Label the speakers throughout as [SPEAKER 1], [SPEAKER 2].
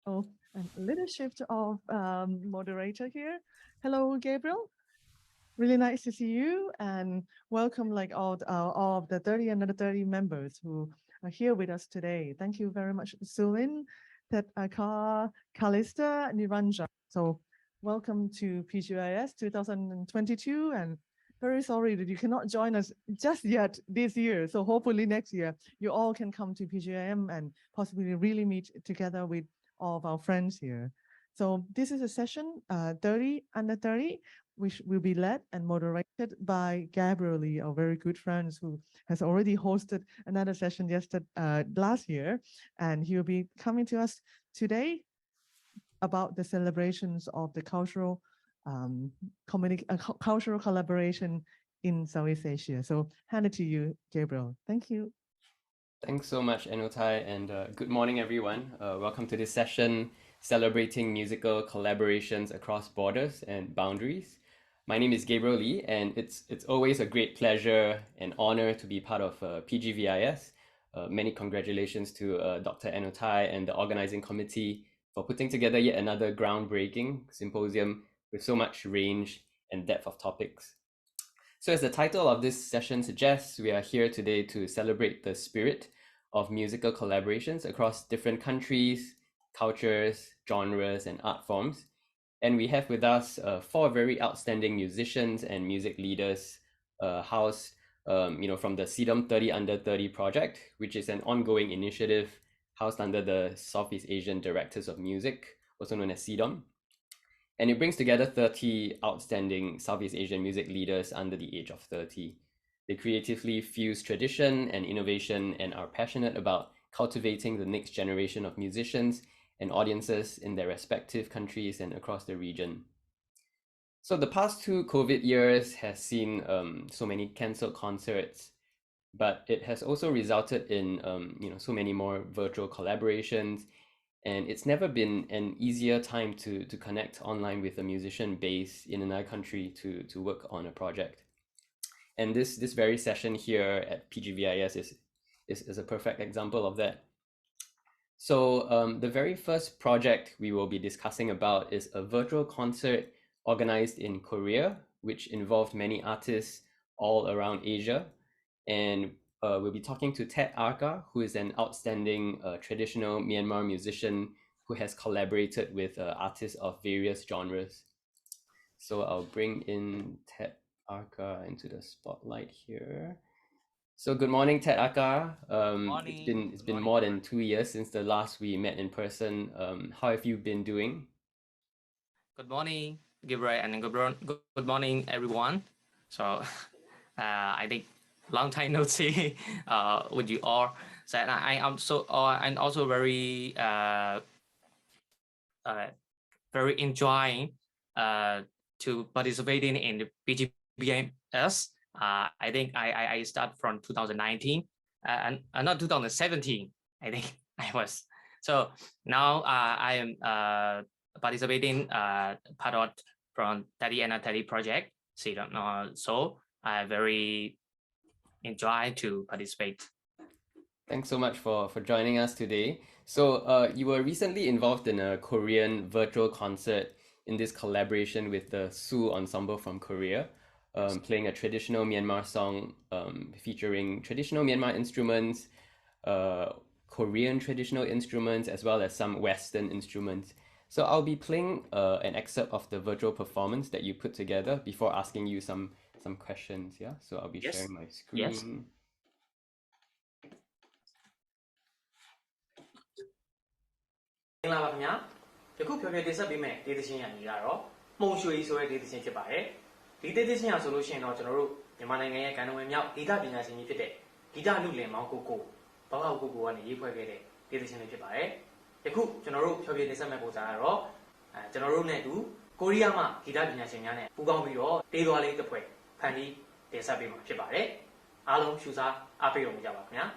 [SPEAKER 1] Oh, and a little shift of moderator here. Hello, Gabriel. Really nice to see you, and welcome like all of the 30 and the 30 members who are here with us today. Thank you very much, Sulwyn, Htet, Arkar, Calista, Niranjan. So welcome to PGVIS 2022, and very sorry that you cannot join us just yet this year. So hopefully next year you all can come to PGIM and possibly really meet together with all of our friends here. So this is a session 30 under 30, which will be led and moderated by Gabriel Lee, our very good friend who has already hosted another session last year. And he will be coming to us today about the celebrations of the cultural cultural collaboration in Southeast Asia. So hand it to you, Gabriel. Thank you.
[SPEAKER 2] Thanks so much, Enotai, and good morning, everyone. Welcome to this session celebrating musical collaborations across borders and boundaries. My name is Gabriel Lee, and it's always a great pleasure and honor to be part of PGVIS. Many congratulations to Dr. Enotai and the organizing committee for putting together yet another groundbreaking symposium with so much range and depth of topics. So as the title of this session suggests, we are here today to celebrate the spirit of musical collaborations across different countries, cultures, genres, and art forms. And we have with us 4 very outstanding musicians and music leaders housed from the SEADOM 30 Under 30 project, which is an ongoing initiative housed under the Southeast Asian Directors of Music, also known as SEADOM. And it brings together 30 outstanding Southeast Asian music leaders under the age of 30. They creatively fuse tradition and innovation and are passionate about cultivating the next generation of musicians and audiences in their respective countries and across the region. So the past 2 COVID years has seen so many cancelled concerts, but it has also resulted in so many more virtual collaborations. And it's never been an easier time to connect online with a musician based in another country to work on a project. And this very session here at PGVIS is a perfect example of that. So the very first project we will be discussing about is a virtual concert organized in Korea, which involved many artists all around Asia. And we'll be talking to Htet Arca, who is an outstanding traditional Myanmar musician who has collaborated with artists of various genres. So I'll bring in Htet Arca into the spotlight here. So good morning, Htet Arca. It's been more than 2 years since the last we met in person. How have you been doing?
[SPEAKER 3] Good morning, Gabriel, and good morning, everyone. So I think long time no see with you all. So I am so I'm also very very enjoying to participating in the PGVIS. I think I start from 2019 and not 2017. I think I was. So now I am participating part of from 30 and 30 project. So I very enjoy to participate.
[SPEAKER 2] Thanks so much for joining us today. So you were recently involved in a Korean virtual concert in this collaboration with the Su Ensemble from Korea, playing a traditional Myanmar song featuring traditional Myanmar instruments, Korean traditional instruments, as well as some Western instruments. So I'll be playing an excerpt of the virtual performance that you put together before asking you some questions. Yeah, so I'll be sharing my screen.
[SPEAKER 3] Yes.
[SPEAKER 4] မင်္ဂလာပါခင်ဗျာယခုဖြောပြတင်ဆက်ပေးမယ့်ဒေသချင်းရည်ကတော့မှုံရွှေဆိုတဲ့ဒေသချင်းဖြစ်ပါတယ်ဒီဒေသချင်းရဆိုလို့ရှိရင်တော့ကျွန်တော်တို့မြန်မာနိုင်ငံရဲ့ကဏ္ဍဝင်မြောက်ဒေသပညာရှင်ကြီးဖြစ်တဲ့ဂီတလူလင်မောင်ကိုဘောက်ကိုကနေရေးဖွဲ့ခဲ့တဲ့ဒေသချင်းလေးဖြစ်ပါတယ်ယခုကျွန်တော်တို့ဖြောပြတင်ဆက်မယ့်ပုံစံကတော့ကျွန်တော်တို့နဲ့အတူကိုရီးယားမှာဂီတပညာရှင်များနဲ့ပူးပေါင်းပြီးတော့တေးသွားလေးတစ်ဖွဲ့ဖန်တီးတင်ဆက်ပေးမှာဖြစ်ပါတယ်အားလုံးရှုစားအားပေးတော်မူကြပါခင်ဗျာ
[SPEAKER 5] ။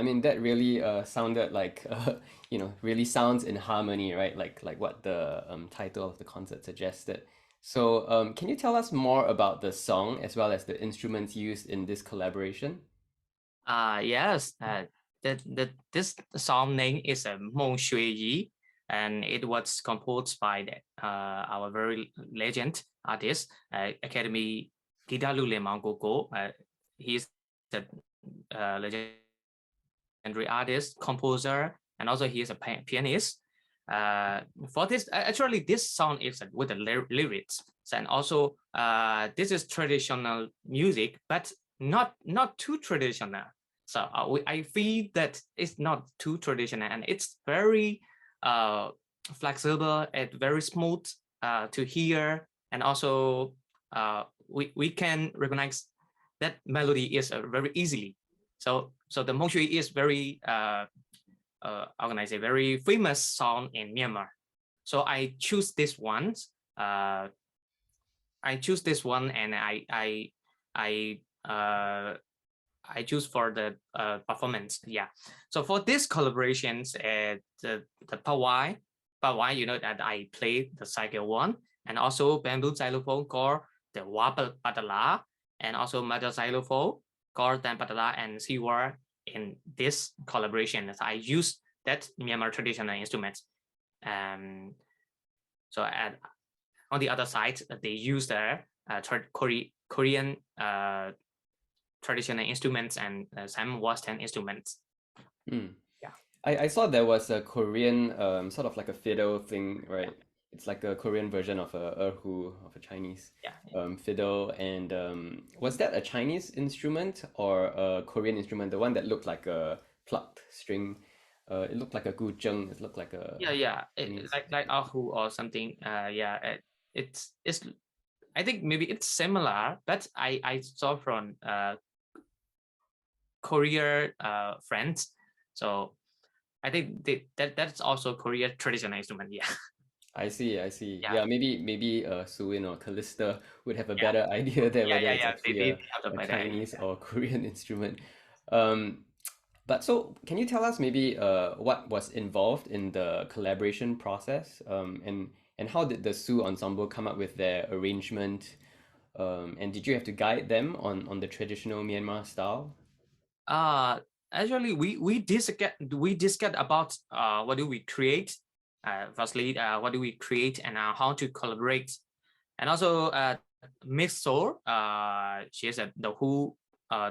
[SPEAKER 2] mean, that really sounded like, you know, really sounds in harmony, right? Like what the title of the concert suggested. So can you tell us more about the song as well as the instruments used in this collaboration?
[SPEAKER 3] Yes, this song name is Meng Xue Yi, and it was composed by our very legend artist, Academy Guitar Lule Mangoko. He's the legendary artist, composer, and also he is a pianist. For this, actually, this song is with the lyrics, and also this is traditional music, but not too traditional. So I feel that it's not too traditional, and it's very flexible and very smooth to hear, and also we can recognize that melody is very easily. So the Meng Xue is very how can I say, very famous song in Myanmar. So I choose this one. And I choose for the performance. Yeah. So for this collaborations, the Pawai, you know that I played the cycle one, and also bamboo xylophone called the Wapal Patala, and also metal xylophone called Dan Patala and Siwa. In this collaboration, I use that Myanmar traditional instruments. So on the other side, they use the Korean traditional instruments and some Western instruments. Yeah,
[SPEAKER 2] I saw there was a Korean sort of like a fiddle thing, right? It's like a Korean version of a erhu, of a Chinese fiddle. And was that a Chinese instrument or a Korean instrument? The one that looked like a plucked string. It looked like a guzheng. It looked like a
[SPEAKER 3] like erhu or something. It's I think maybe it's similar, but I saw from Korea friends. So I think that's also Korea traditional instrument. Yeah.
[SPEAKER 2] I see.
[SPEAKER 3] Yeah.
[SPEAKER 2] Maybe Sulwyn or Calista would have a better idea there whether it's actually a Chinese or Korean instrument. But so can you tell us maybe what was involved in the collaboration process, and how did the Su ensemble come up with their arrangement, and did you have to guide them on the traditional Myanmar style?
[SPEAKER 3] Actually, we discussed about what do we create. Firstly, what do we create and how to collaborate, and also Miss Soul. She is the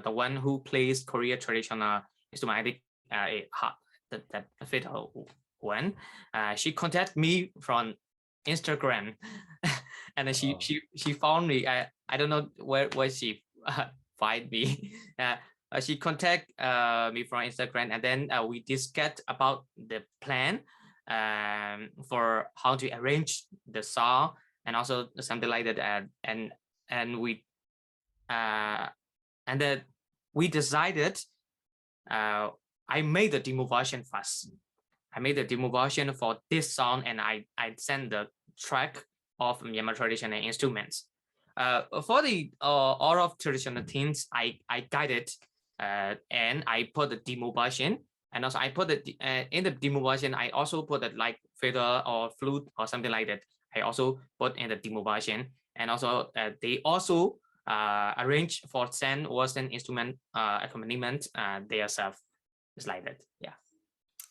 [SPEAKER 3] one who plays Korea traditional instrument. That fiddle one. She contacted me from Instagram, and then she found me. I don't know where she find me. She contact me from Instagram, and then we discussed about the plan for how to arrange the song and also something like that. And then we decided. I made the demo version first. I made the demo version for this song, and I sent the track of Myanmar traditional instruments. For the all of traditional themes, I guided and I put the demo version, and also I put in the demo version. I also put it like fiddle or flute or something like that. I also put in the demo version, and also they also arrange for 10 Western instrument accompaniment themselves. It's like that. Yeah.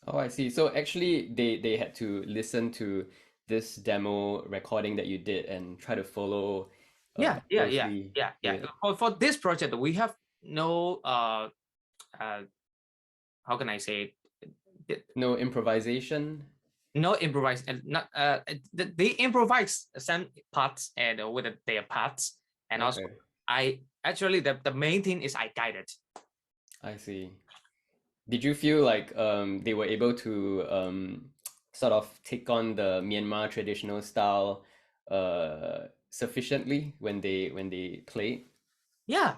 [SPEAKER 2] Oh, I see. So actually they had to listen to this demo recording that you did and try to follow.
[SPEAKER 3] Yeah. For this project, we have no how can I say it?
[SPEAKER 2] No improvisation.
[SPEAKER 3] No improvise, and not they improvise some parts and with their parts, and also I actually the main thing is I guided.
[SPEAKER 2] I see. Did you feel like they were able to sort of take on the Myanmar traditional style sufficiently when they played?
[SPEAKER 3] Yeah,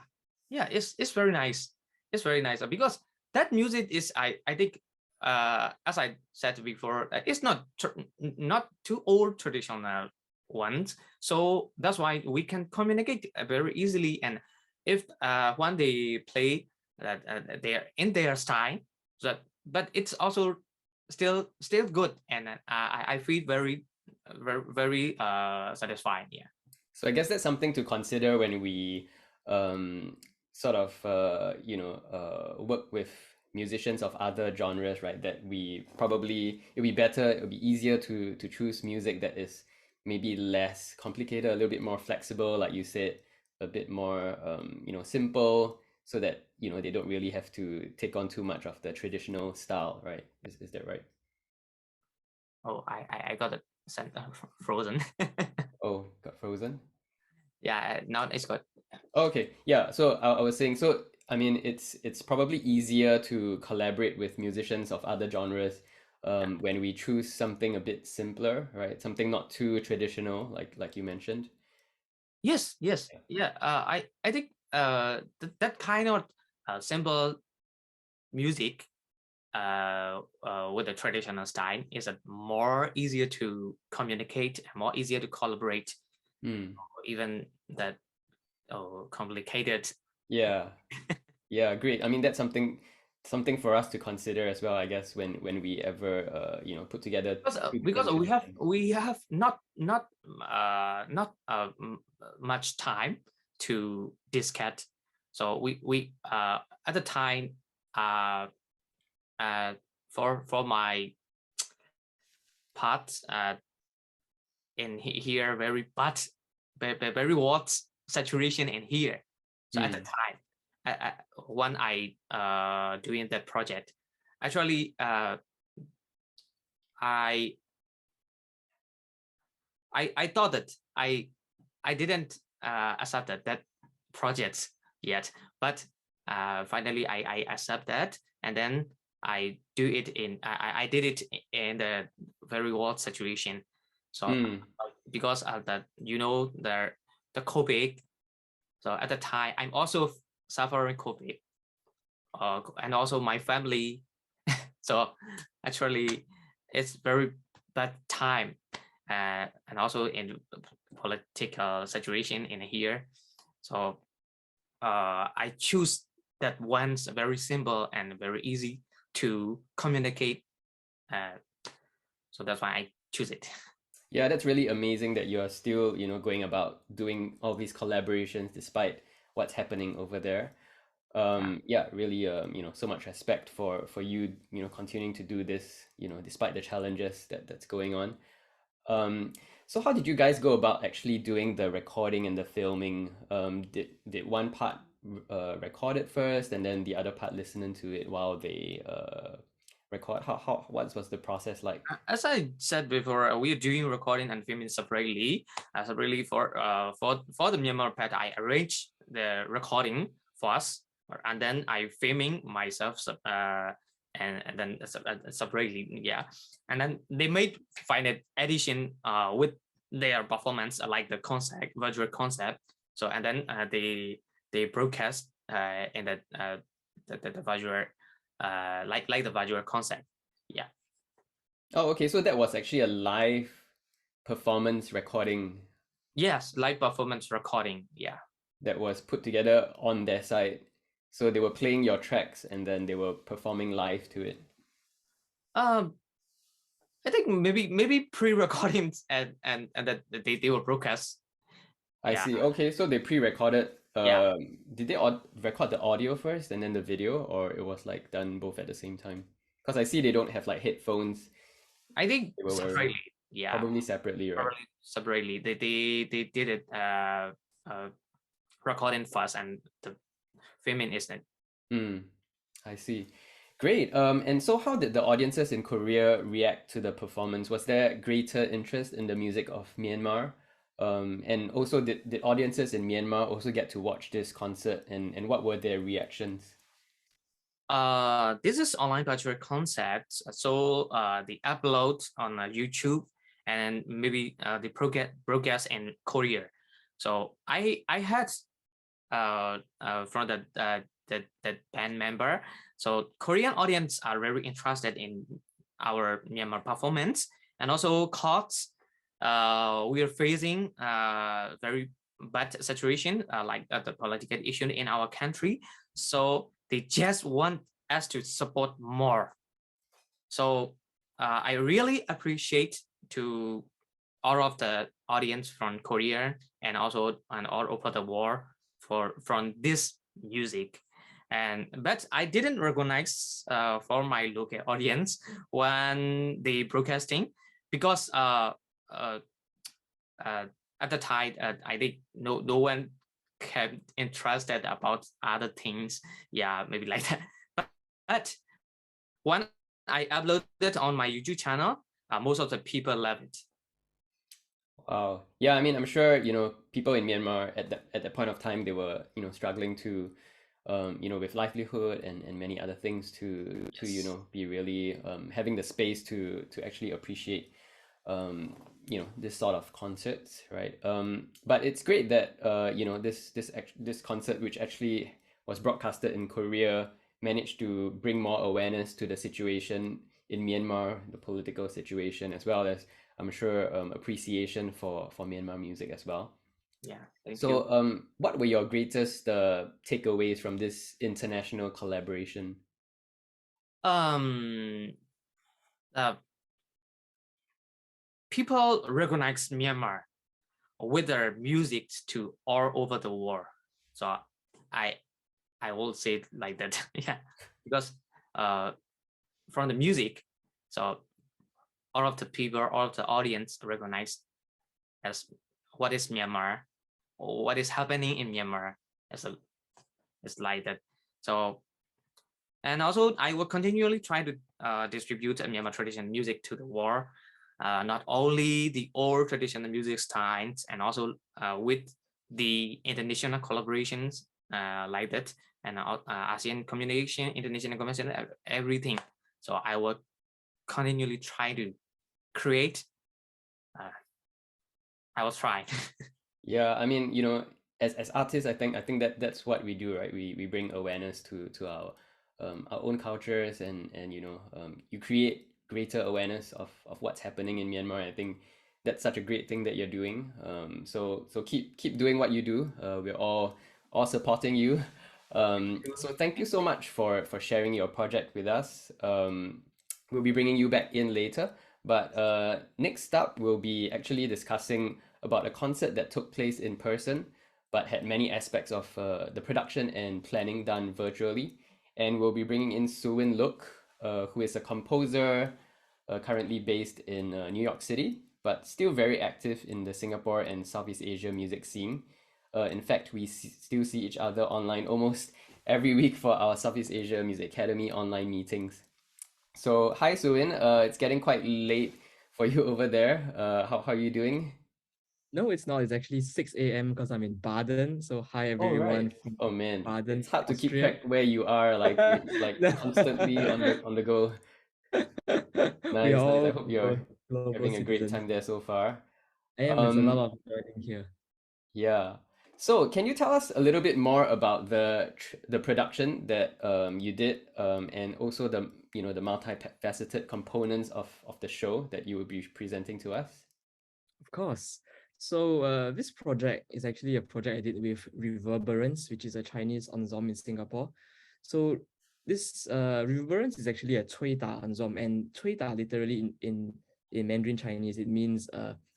[SPEAKER 3] it's very nice. It's very nice because that music is I think as I said before, it's not too old traditional ones. So that's why we can communicate very easily. And if when they play they're in their style, but it's also still good, and I feel very satisfied. Yeah.
[SPEAKER 2] So I guess that's something to consider when we sort of work with musicians of other genres, right? That we probably it'll be easier to choose music that is maybe less complicated, a little bit more flexible, like you said, a bit more simple, so that they don't really have to take on too much of the traditional style, right? Is that right?
[SPEAKER 3] Oh, I got it frozen.
[SPEAKER 2] Oh, got frozen.
[SPEAKER 3] Yeah, now it's good.
[SPEAKER 2] Okay, yeah. So I was saying, so I mean, it's probably easier to collaborate with musicians of other genres when we choose something a bit simpler, right? Something not too traditional, like you mentioned.
[SPEAKER 3] Yes. Yeah. I think that kind of simple music with the traditional style is a more easier to communicate, more easier to collaborate, even that complicated.
[SPEAKER 2] Yeah, yeah, great. I mean, that's something for us to consider as well, I guess, when we ever put together two
[SPEAKER 3] Because
[SPEAKER 2] different musicians.
[SPEAKER 3] we have not much time to discuss, so we at the time for my part in here very wide saturation in here. So at the time, when I doing that project, actually I thought that I didn't accept that project yet, but finally I accept that, and then I do it in I did it in the very wide situation. So because of that, the COVID. So at the time, I'm also suffering COVID, and also my family. So actually, it's very bad time, and also in political situation in here. So I choose that one's very simple and very easy to communicate. So that's why I choose it.
[SPEAKER 2] Yeah, that's really amazing that you're still, going about doing all these collaborations despite what's happening over there. Yeah, really, so much respect for you, continuing to do this, despite the challenges that's going on. So how did you guys go about actually doing the recording and the filming? Did one part record it first, and then the other part listening to it while they record? What was the process like?
[SPEAKER 3] As I said before, we are doing recording and filming separately. Separately for the Myanmar part, I arranged the recording first, and then I filming myself, and then separately, yeah. And then they made final edition with their performance, like the concept, virtual concept. So and then they broadcast in the virtual like the virtual concept. Yeah.
[SPEAKER 2] Oh, okay. So that was actually a live performance recording.
[SPEAKER 3] Yes, live performance recording. Yeah.
[SPEAKER 2] That was put together on their side. So they were playing your tracks and then they were performing live to it.
[SPEAKER 3] I think maybe pre-recordings and that they were broadcast.
[SPEAKER 2] I see. Okay, so they pre-recorded.
[SPEAKER 3] Yeah.
[SPEAKER 2] Did they record the audio first and then the video, or it was like done both at the same time? Because I see they don't have like headphones.
[SPEAKER 3] I think
[SPEAKER 2] They were
[SPEAKER 3] separately. Yeah.
[SPEAKER 2] Probably separately, right?
[SPEAKER 3] Probably separately. They did it recording first and the filming is it.
[SPEAKER 2] I see. Great. And so how did the audiences in Korea react to the performance? Was there greater interest in the music of Myanmar? And also did audiences in Myanmar also get to watch this concert, and what were their reactions?
[SPEAKER 3] This is online virtual concept. So they upload on YouTube and maybe the broadcast in Korea. So I had from the band member. So Korean audience are very interested in our Myanmar performance, and also cause we are facing very bad situation like the political issue in our country. So they just want as to support more. So I really appreciate to all of the audience from Korea and also all over the world from this music. But I didn't recognize for my local audience when they broadcasting, because at the time I think no one kept interested about other things. Yeah, maybe like that. But when I uploaded on my YouTube channel, most of the people love it.
[SPEAKER 2] Wow. Yeah, I mean, I'm sure, people in Myanmar at that point of time, they were, struggling to, with livelihood and many other things to be really having the space to actually appreciate, this sort of concerts, right? But it's great that, this concert, which actually was broadcasted in Korea, managed to bring more awareness to the situation in Myanmar, the political situation, as well as, I'm sure, appreciation for Myanmar music as well.
[SPEAKER 3] Yeah, thank
[SPEAKER 2] So,
[SPEAKER 3] you.
[SPEAKER 2] what were your greatest takeaways from this international collaboration?
[SPEAKER 3] People recognize Myanmar with their music to all over the world. So I will say it like that. Yeah, because from the music, so all of the people, all of the audience recognize as what is Myanmar, or what is happening in Myanmar it's like that. So, and also I will continually try to distribute Myanmar traditional music to the world, not only the old traditional music styles, and also with the international collaborations like that, and ASEAN communication, international communication, everything. So I will continually try to create. I will try.
[SPEAKER 2] Yeah, I mean, as artists, I think that's what we do, right? We bring awareness to our own cultures, and you create greater awareness of what's happening in Myanmar. I think that's such a great thing that you're doing. So keep doing what you do. We're all supporting you. So thank you so much for sharing your project with us. We'll be bringing you back in later, but next up we'll be actually discussing about a concert that took place in person but had many aspects of the production and planning done virtually. And we'll be bringing in Sulwyn, who is a composer currently based in New York City, but still very active in the Singapore and Southeast Asia music scene. In fact, we still see each other online almost every week for our Southeast Asia Music Academy online meetings. So, hi Sulwyn, it's getting quite late for you over there. How are you doing?
[SPEAKER 5] No, it's not. It's actually 6 a.m. because I'm in Baden. So hi
[SPEAKER 2] Oh,
[SPEAKER 5] everyone
[SPEAKER 2] right.
[SPEAKER 5] from
[SPEAKER 2] Oh man,
[SPEAKER 5] Baden,
[SPEAKER 2] it's hard to keep
[SPEAKER 5] Austria.
[SPEAKER 2] track where you are. Like it's like
[SPEAKER 5] No.
[SPEAKER 2] constantly on the go.
[SPEAKER 5] We are
[SPEAKER 2] Nice, nice. I
[SPEAKER 5] all
[SPEAKER 2] hope you're
[SPEAKER 5] global
[SPEAKER 2] having a great
[SPEAKER 5] citizens.
[SPEAKER 2] time there so far.
[SPEAKER 5] I am. There's a lot of learning here.
[SPEAKER 2] Yeah. So, can you tell us a little bit more about the production that you did, and also the the multifaceted components of the show that you will be presenting to us?
[SPEAKER 5] Of course. So this project is actually a project I did with Reverberance, which is a Chinese ensemble in Singapore. So this Reverberance is actually a cui da ensemble, and cui da literally in Mandarin Chinese it means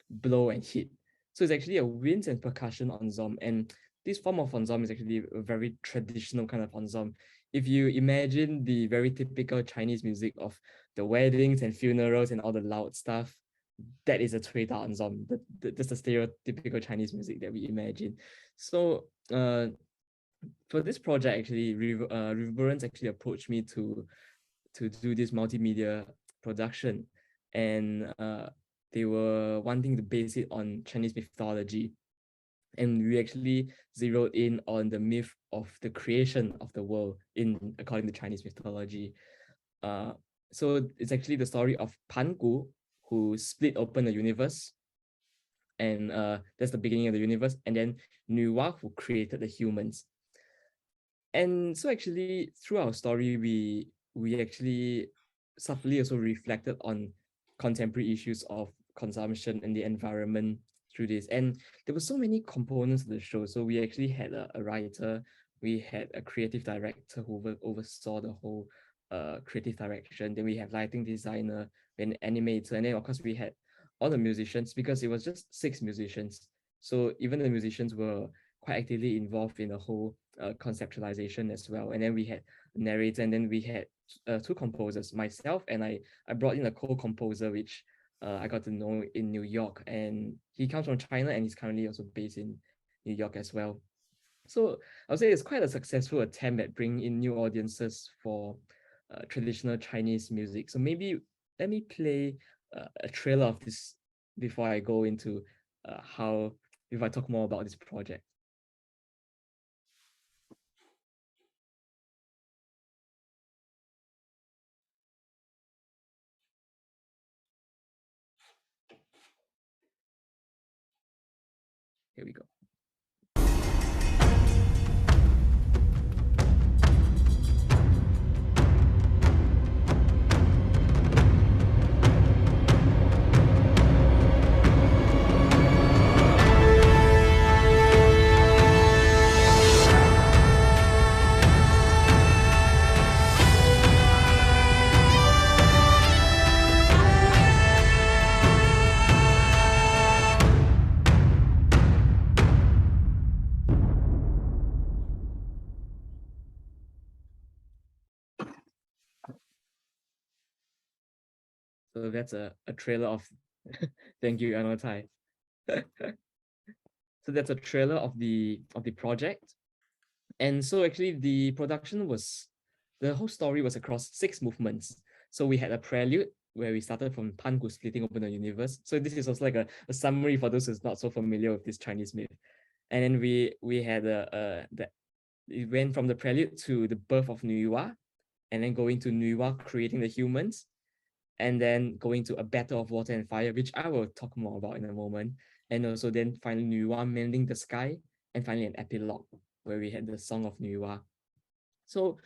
[SPEAKER 5] blow and hit. So it's actually a winds and percussion ensemble, and this form of ensemble is actually a very traditional kind of ensemble. If you imagine the very typical Chinese music of the weddings and funerals and all the loud stuff, that is a cui da ensemble. That's the stereotypical Chinese music that we imagine. So for this project, actually, Reverberance actually approached me to do this multimedia production, and they were wanting to base it on Chinese mythology. And we actually zeroed in on the myth of the creation of the world according to Chinese mythology. So it's actually the story of Pan Gu, who split open the universe, and that's the beginning of the universe, and then Liaw, who created the humans. And so actually through our story, we actually subtly also reflected on contemporary issues of consumption and the environment through this. And there were so many components of the show. So we actually had a writer, we had a creative director who oversaw the whole creative direction. Then we have lighting designer, an animator, and then of course we had all the musicians, because it was just 6 musicians. So even the musicians were quite actively involved in the whole conceptualization as well. And then we had a narrator, and then we had 2 composers, myself, and I brought in a co-composer, which I got to know in New York, and he comes from China, and he's currently also based in New York as well. So I would say it's quite a successful attempt at bringing in new audiences for traditional Chinese music. So maybe let me play a trailer of this before I go into if I talk more about this project. Here we go. So that's a trailer of thank you, Anotai. So that's a trailer of the project. And so actually the whole story was across 6 movements. So we had a prelude where we started from Pangu splitting open the universe. So this is also like a summary for those who's not so familiar with this Chinese myth. And then we had it went from the prelude to the birth of Liaw, and then going to Liaw creating the humans, and then going to a battle of water and fire, which I will talk more about in a moment. And also then finally Liaw mending the sky, and finally an epilogue where we had the Song of Liaw. So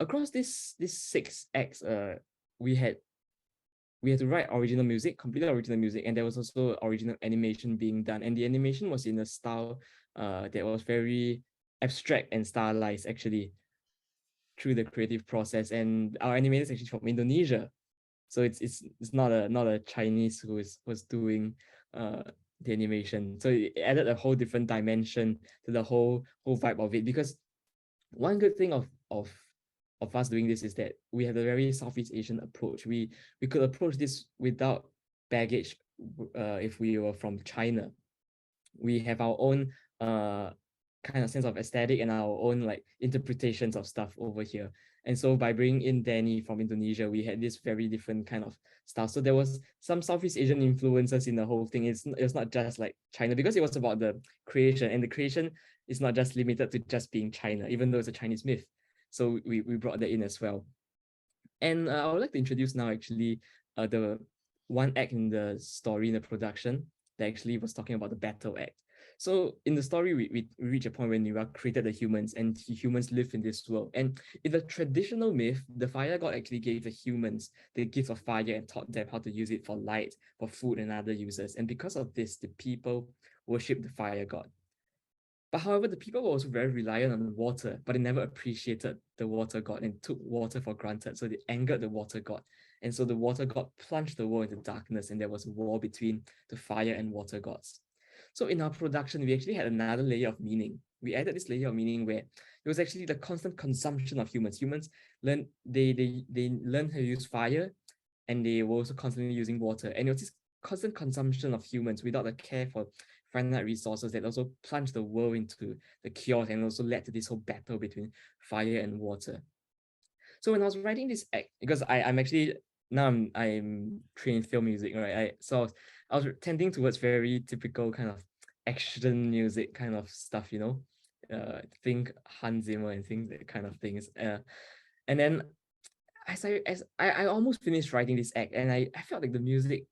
[SPEAKER 5] across these 6 acts, we had to write original music, completely original music, and there was also original animation being done. And the animation was in a style that was very abstract and stylized, actually, through the creative process. And our animator is actually from Indonesia, so it's not a Chinese who was doing the animation. So it added a whole different dimension to the whole vibe of it. Because one good thing of us doing this is that we have a very Southeast Asian approach. We could approach this without baggage. If we were from China, we have our own kind of sense of aesthetic and our own like interpretations of stuff over here. And so by bringing in Danny from Indonesia, we had this very different kind of style. So there was some Southeast Asian influences in the whole thing. It's not just like China, because it was about the creation, and the creation is not just limited to just being China, even though it's a Chinese myth. So we brought that in as well. And I would like to introduce now actually the one act in the story, in the production, that actually was talking about the battle act. So in the story, we reach a point where Liaw created the humans, and humans live in this world. And in the traditional myth, the fire god actually gave the humans the gift of fire and taught them how to use it for light, for food, and other uses. And because of this, the people worship the fire god. But however, the people were also very reliant on water, but they never appreciated the water god and took water for granted. So they angered the water god. And so the water god plunged the world into darkness, and there was a war between the fire and water gods. So in our production, we actually had another layer of meaning. We added this layer of meaning where it was actually the constant consumption of humans. Humans learn they learn how to use fire, and they were also constantly using water. And it was this constant consumption of humans without a care for finite resources that also plunged the world into the chaos, and also led to this whole battle between fire and water. So when I was writing this act, because I'm actually now I'm trained in film music, right? So I was tending towards very typical kind of action music kind of stuff, think Hans Zimmer and things, that kind of things. And then as I almost finished writing this act, and I felt like the music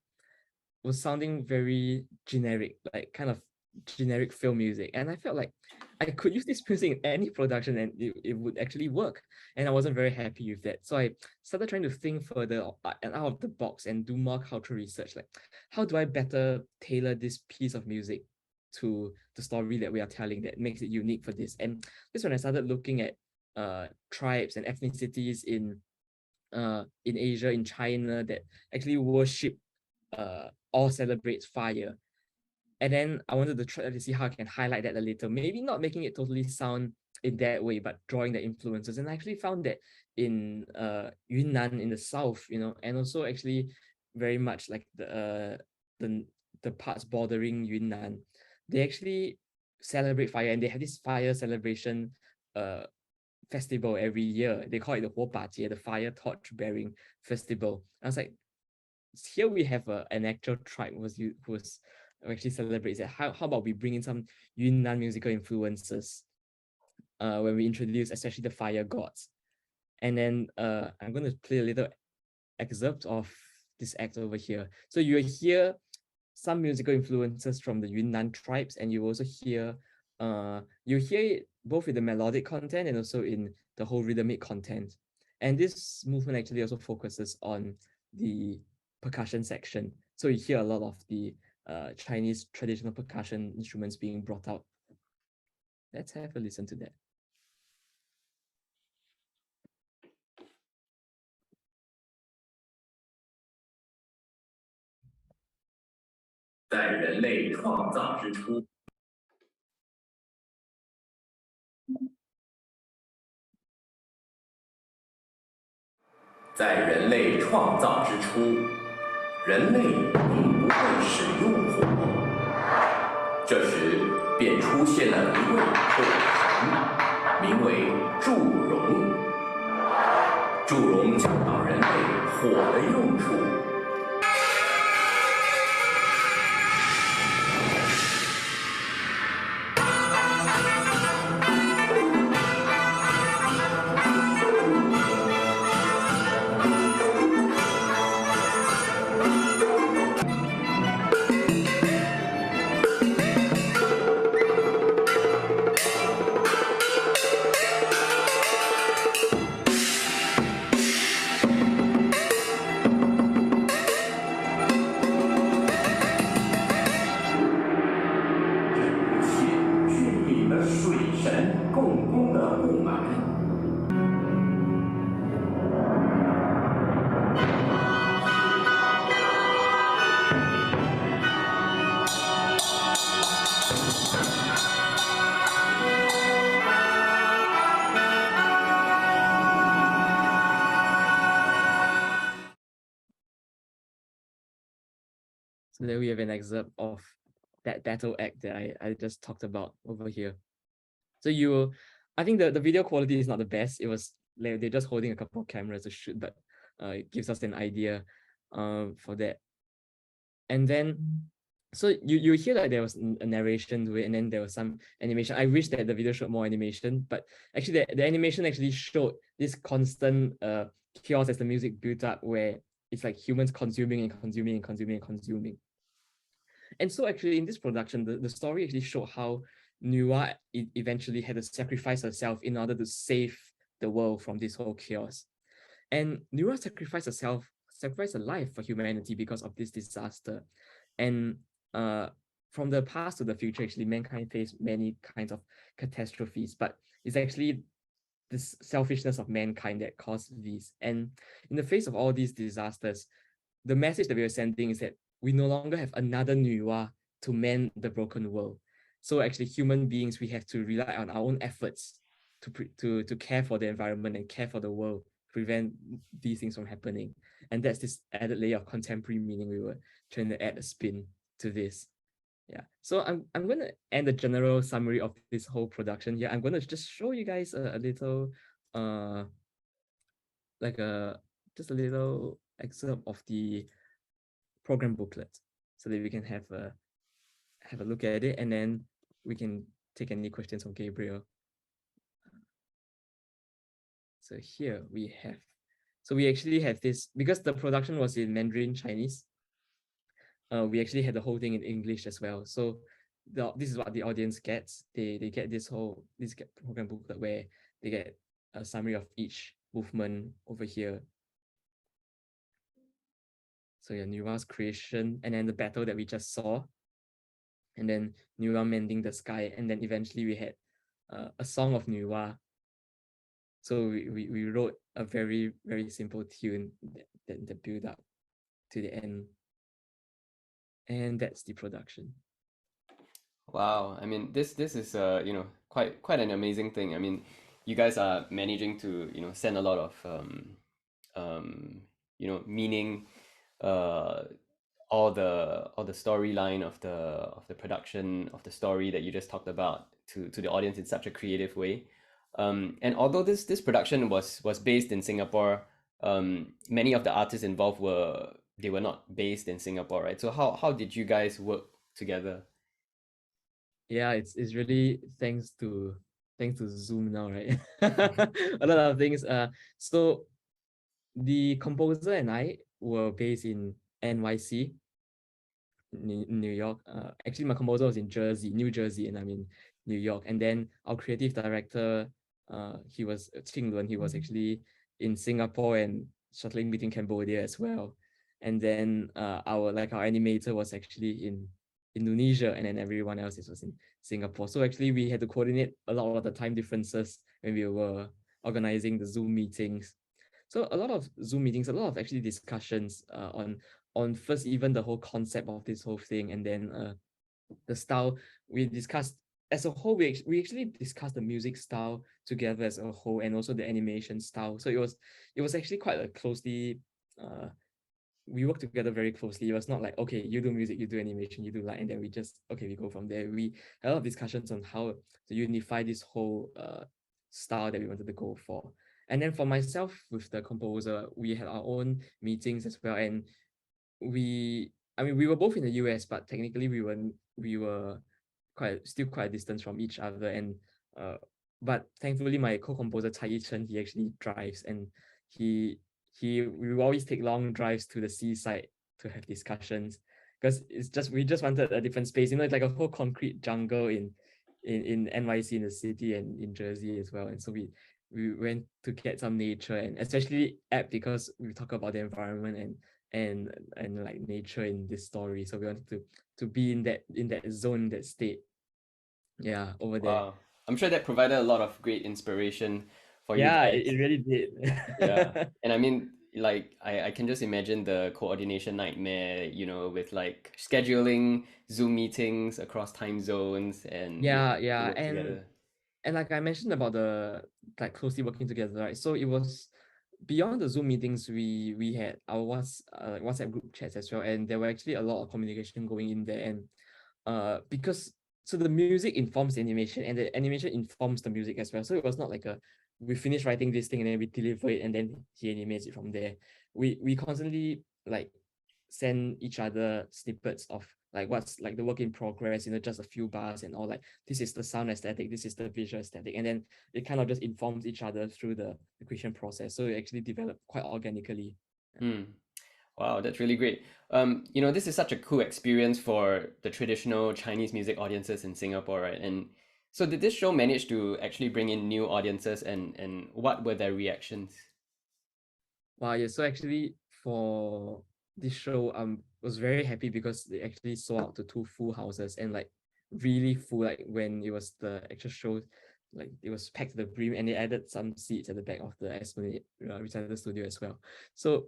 [SPEAKER 5] was sounding very generic, like kind of generic film music. And I felt like I could use this music in any production and it would actually work. And I wasn't very happy with that. So I started trying to think further and out of the box and do more cultural research. Like, how do I better tailor this piece of music to the story that we are telling that makes it unique for this. And this when I started looking at tribes and ethnicities in Asia, in China, that actually worship or celebrates fire. And then I wanted to try to see how I can highlight that a little, maybe not making it totally sound in that way, but drawing the influences. And I actually found that in Yunnan in the south, and also actually very much like the parts bordering Yunnan, they actually celebrate fire, and they have this fire celebration festival every year. They call it the Huobajie, the fire torch bearing festival. I was like, here we have an actual tribe who's actually celebrates it. How about we bring in some Yunnan musical influences when we introduce especially the fire gods. And then I'm going to play a little excerpt of this act over here. So you hear some musical influences from the Yunnan tribes, and you also hear it both in the melodic content and also in the whole rhythmic content. And this movement actually also focuses on the percussion section. So you hear a lot of the Chinese traditional percussion instruments being brought out. Let's have a listen to that.
[SPEAKER 6] 在人类创造之初，人类并不会使用火，这时便出现了一位火神，名为祝融。祝融教导人类火的用处。
[SPEAKER 5] So there we have an excerpt of that battle act that I just talked about over here. So I think the video quality is not the best. It was like they're just holding a couple of cameras to shoot, but it gives us an idea for that. And then, so you hear that there was a narration to it, and then there was some animation. I wish that the video showed more animation, but actually the animation actually showed this constant chaos as the music built up, where it's like humans consuming and consuming and consuming and consuming. And so actually in this production, the story actually showed how Liaw eventually had to sacrifice herself in order to save the world from this whole chaos. And Liaw sacrificed her life for humanity because of this disaster. And from the past to the future, actually, mankind faced many kinds of catastrophes, but it's actually this selfishness of mankind that caused these. And in the face of all these disasters, the message that we are sending is that we no longer have another Liaw to mend the broken world. So actually, human beings, we have to rely on our own efforts to care for the environment and care for the world, prevent these things from happening. And that's this added layer of contemporary meaning we were trying to add a spin to this. Yeah. So I'm going to end the general summary of this whole production here. I'm going to just show you guys a little just a little excerpt of the program booklet, so that we can have a look at it, and then we can take any questions from Gabriel. So here we have, so we actually have this, because the production was in Mandarin Chinese, we actually had the whole thing in English as well. So this is what the audience gets. They get this program booklet where they get a summary of each movement over here. So yeah, Liaw's creation, and then the battle that we just saw. and then Niranjan Mending the Sky, and then eventually we had a song of Liaw. So we wrote a very, very simple tune that build up to the end. And that's the production.
[SPEAKER 2] Wow, I mean, this is you know, quite an amazing thing. I mean, you guys are managing to, you know, send a lot of you know, meaning, all the storyline of the production of the story that you just talked about to the audience in such a creative way. And although this production was based in Singapore, many of the artists involved were not based in Singapore, right? So how did you guys work together?
[SPEAKER 5] Yeah, it's really thanks to Zoom now, right? A lot of things. So the composer and I were based in NYC, New York. Actually, my composer was in New Jersey, and I'm in New York. And then our creative director, he was Sulwyn. He was actually in Singapore and shuttling between Cambodia as well. And then our animator was actually in Indonesia, and then everyone else was in Singapore. So actually, we had to coordinate a lot of the time differences when we were organizing the Zoom meetings. So a lot of Zoom meetings, a lot of actually discussions on first even the whole concept of this whole thing, and then the style. We discussed as a whole. We actually discussed the music style together as a whole, and also the animation style. So it was actually quite a closely. We worked together very closely. It was not like, okay, you do music, you do animation, you do light, and then we just, okay, we go from there. We had a lot of discussions on how to unify this whole style that we wanted to go for. And then for myself with the composer, we had our own meetings as well. And we were both in the US, but technically we were still quite a distance from each other. And but thankfully my co-composer Cai Yichen, he actually drives, and we always take long drives to the seaside to have discussions, because we just wanted a different space. It's like a whole concrete jungle in NYC, in the city, and in Jersey as well. And so we went to get some nature, and especially apt because we talk about the environment and like nature in this story. So we wanted to be in that zone, that state. Yeah, over there.
[SPEAKER 2] Wow, I'm sure that provided a lot of great inspiration for you
[SPEAKER 5] Yeah,
[SPEAKER 2] guys.
[SPEAKER 5] it really did.
[SPEAKER 2] Yeah, and I mean, like I can just imagine the coordination nightmare, you know, with like scheduling Zoom meetings across time zones and to work together.
[SPEAKER 5] And like I mentioned about the like closely working together, right? So it was beyond the Zoom meetings, we had our WhatsApp group chats as well, and there were actually a lot of communication going in there. And because so the music informs the animation, and the animation informs the music as well. So it was not like we finish writing this thing and then we deliver it and then he animates it from there. We constantly like send each other snippets of like what's like the work in progress, just a few bars and all, like this is the sound aesthetic, this is the visual aesthetic, and then it kind of just informs each other through the creation process. So it actually developed quite organically.
[SPEAKER 2] Wow, that's really great. You know, this is such a cool experience for the traditional Chinese music audiences in Singapore, right? And so did this show manage to actually bring in new audiences, and what were their reactions?
[SPEAKER 5] Wow, yeah. So actually for this show, was very happy because they actually sold out to 2 full houses, and like really full. Like when it was the actual show, like it was packed to the brim, and they added some seats at the back of the Esplanade Recital Studio as well. So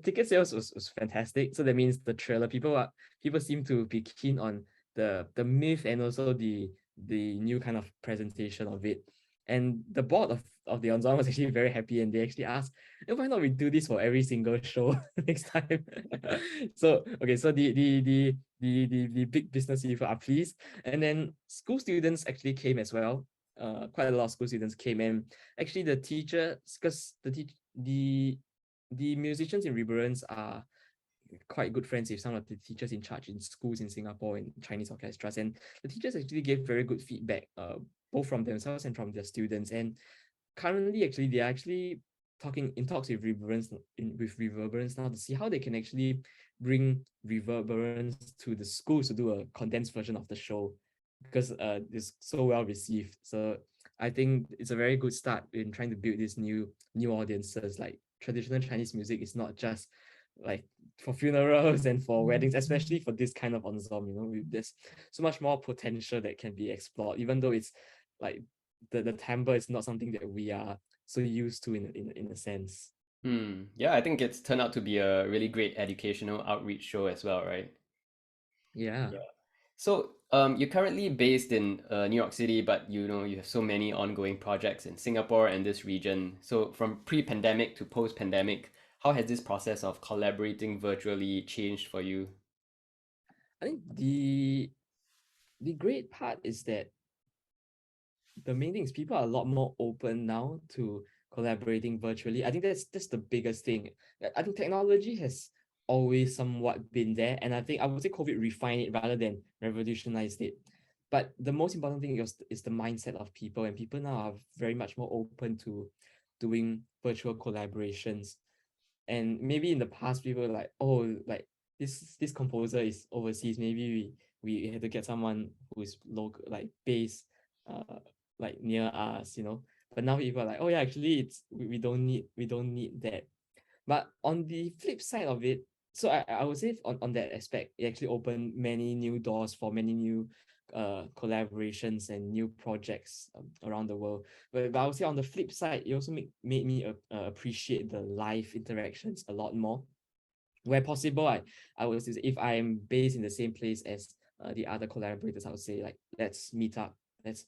[SPEAKER 5] ticket sales was fantastic. So that means the trailer, people seem to be keen on the myth and also the new kind of presentation of it. And the board of the ensemble was actually very happy, and they actually asked, why not we do this for every single show next time? So okay, so the big business people are pleased. And then school students actually came as well. Quite a lot of school students came, and actually the teachers, because the musicians in Reverence are quite good friends with some of the teachers in charge in schools in Singapore in Chinese orchestras, and the teachers actually gave very good feedback, both from themselves and from their students. And currently, actually, they are actually talks with Reverberance now to see how they can actually bring Reverberance to the schools to do a condensed version of the show, because it's so well received. So I think it's a very good start in trying to build these new audiences. Like traditional Chinese music is not just like for funerals and for weddings, especially for this kind of ensemble. There's so much more potential that can be explored, even though it's like the timbre is not something that we are so used to in a sense.
[SPEAKER 2] Yeah, I think it's turned out to be a really great educational outreach show as well, right?
[SPEAKER 5] Yeah.
[SPEAKER 2] So, you're currently based in New York City, but you have so many ongoing projects in Singapore and this region. So, from pre-pandemic to post-pandemic, how has this process of collaborating virtually changed for you?
[SPEAKER 5] I think the great part is that the main thing is people are a lot more open now to collaborating virtually. I think that's the biggest thing. I think technology has always somewhat been there, and I would say COVID refined it rather than revolutionized it. But the most important thing is the mindset of people, and people now are very much more open to doing virtual collaborations. And maybe in the past, people were like, oh, like this composer is overseas. Maybe we had to get someone who is local, like based, like near us. But now people are like, oh yeah, actually, we don't need that. But on the flip side of it, so I would say on that aspect, it actually opened many new doors for many new collaborations and new projects around the world. But I would say on the flip side, it also made me appreciate the live interactions a lot more. Where possible, I would say if I am based in the same place as the other collaborators, I would say like let's meet up, let's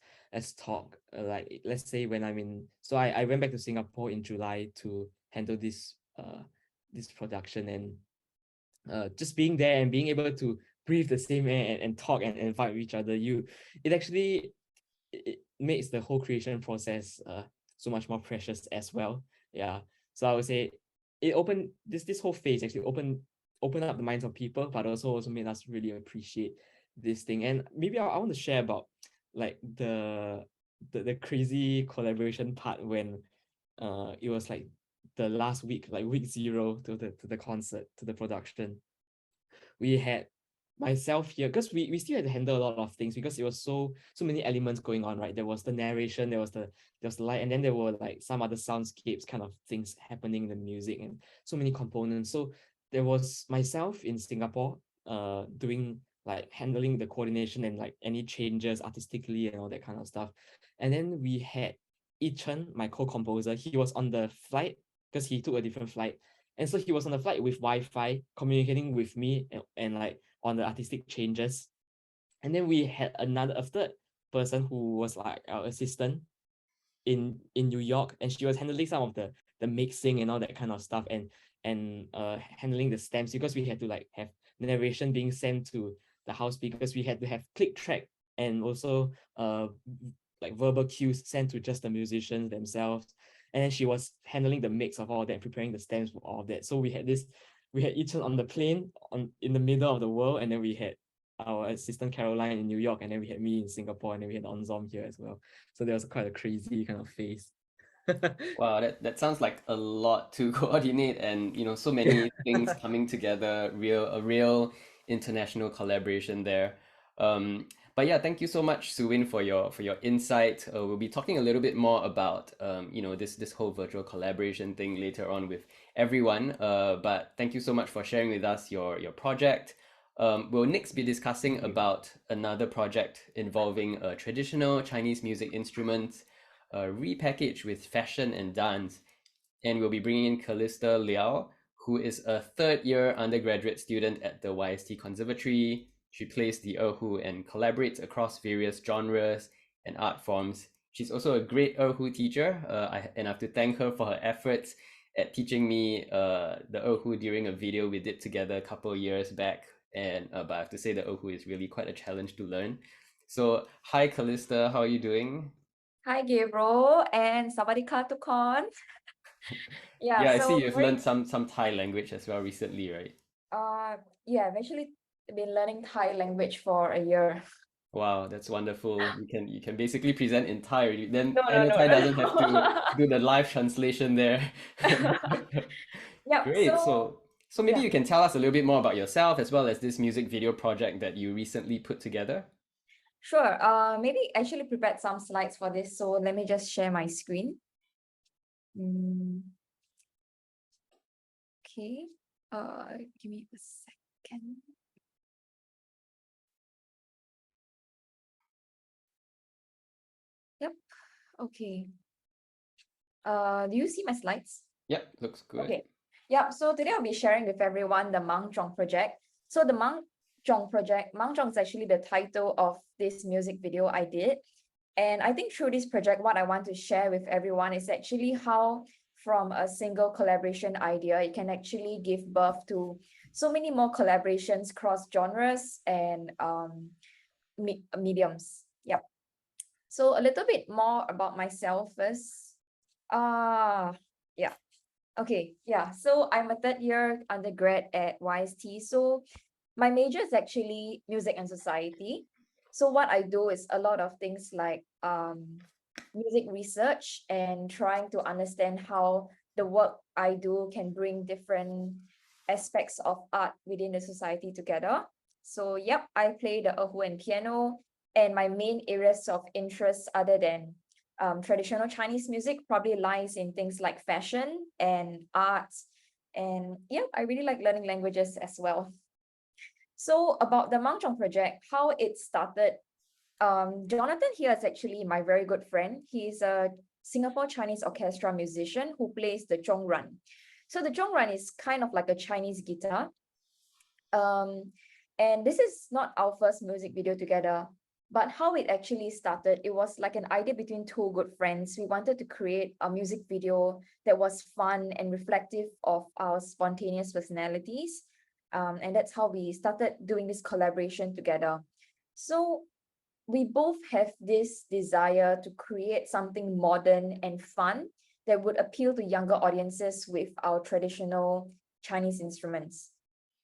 [SPEAKER 5] talk. Like let's say when I went back to Singapore in July to handle this production, and just being there and being able to breathe the same air and talk and vibe with each other, it makes the whole creation process so much more precious as well. Yeah. So I would say it opened this whole phase actually opened up the minds of people, but also made us really appreciate this thing. And maybe I want to share about like the crazy collaboration part when it was like the last week, like week 0 to the concert, to the production. We had myself here because we still had to handle a lot of things because it was so many elements going on, right? There was the narration, there was the light, and then there were like some other soundscapes kind of things happening in the music, and so many components. So there was myself in Singapore doing like handling the coordination and like any changes artistically and all that kind of stuff. And then we had Chen, my co-composer. He was on the flight because he took a different flight, and so he was on the flight with Wi-Fi communicating with me and like on the artistic changes. And then we had a third person who was like our assistant in New York, and she was handling some of the mixing and all that kind of stuff, and handling the stamps because we had to like have narration being sent to the house speakers. We had to have click track and also like verbal cues sent to just the musicians themselves. And then she was handling the mix of all that, preparing the stamps for all of that. So we had Ethan on the plane in the middle of the world, and then we had our assistant Caroline in New York, and then we had me in Singapore, and then we had Ensemble here as well. So there was quite a crazy kind of phase.
[SPEAKER 2] Wow, that sounds like a lot to coordinate, and so many things coming together, a real international collaboration there. But yeah, thank you so much, Sulwyn, for your insight. We'll be talking a little bit more about this whole virtual collaboration thing later on with everyone. But thank you so much for sharing with us your project. We'll next be discussing about another project involving traditional Chinese music instruments, repackaged with fashion and dance. And we'll be bringing in Calista Liaw, who is a third-year undergraduate student at the YST Conservatory. She plays the erhu and collaborates across various genres and art forms. She's also a great erhu teacher, and I have to thank her for her efforts at teaching me the erhu during a video we did together a couple of years back. And but I have to say the erhu is really quite a challenge to learn. So hi Calista, how are you doing?
[SPEAKER 7] Hi Gabriel and Sawadika Tukon.
[SPEAKER 2] Yeah, I see
[SPEAKER 7] so
[SPEAKER 2] you've learned some Thai language as well recently, right?
[SPEAKER 7] yeah, I've actually been learning Thai language for a year.
[SPEAKER 2] Wow, that's wonderful. You can basically present in Thai already. Then
[SPEAKER 7] No,
[SPEAKER 2] Thai doesn't have to
[SPEAKER 7] no.
[SPEAKER 2] do the live translation there.
[SPEAKER 7] Yeah,
[SPEAKER 2] Great. So maybe
[SPEAKER 7] yeah.
[SPEAKER 2] you can tell us a little bit more about yourself as well as this music video project that you recently put together.
[SPEAKER 7] Sure. Maybe actually prepared some slides for this, so let me just share my screen. Okay. Give me a second. Yep. Okay. Do you see my slides?
[SPEAKER 2] Yep, looks good.
[SPEAKER 7] Okay. Yeah, so today I'll be sharing with everyone the Mahjong project. So the Mahjong project, Mahjong is actually the title of this music video I did. And I think through this project, what I want to share with everyone is actually how from a single collaboration idea, it can actually give birth to so many more collaborations cross genres and mediums. Yep. So a little bit more about myself first. Yeah. Okay, yeah. So I'm a third year undergrad at YST. So my major is actually music and society. So what I do is a lot of things like music research and trying to understand how the work I do can bring different aspects of art within the society together. So yep, I play the erhu and piano, and my main areas of interest other than traditional Chinese music probably lies in things like fashion and arts. And yeah, I really like learning languages as well. So about the Mahjong project, how it started, Jonathan here is actually my very good friend. He's a Singapore Chinese orchestra musician who plays the zhongran. So the zhongran is kind of like a Chinese guitar. And this is not our first music video together, but how it actually started, it was like an idea between two good friends. We wanted to create a music video that was fun and reflective of our spontaneous personalities. And that's how we started doing this collaboration together. So we both have this desire to create something modern and fun that would appeal to younger audiences with our traditional Chinese instruments.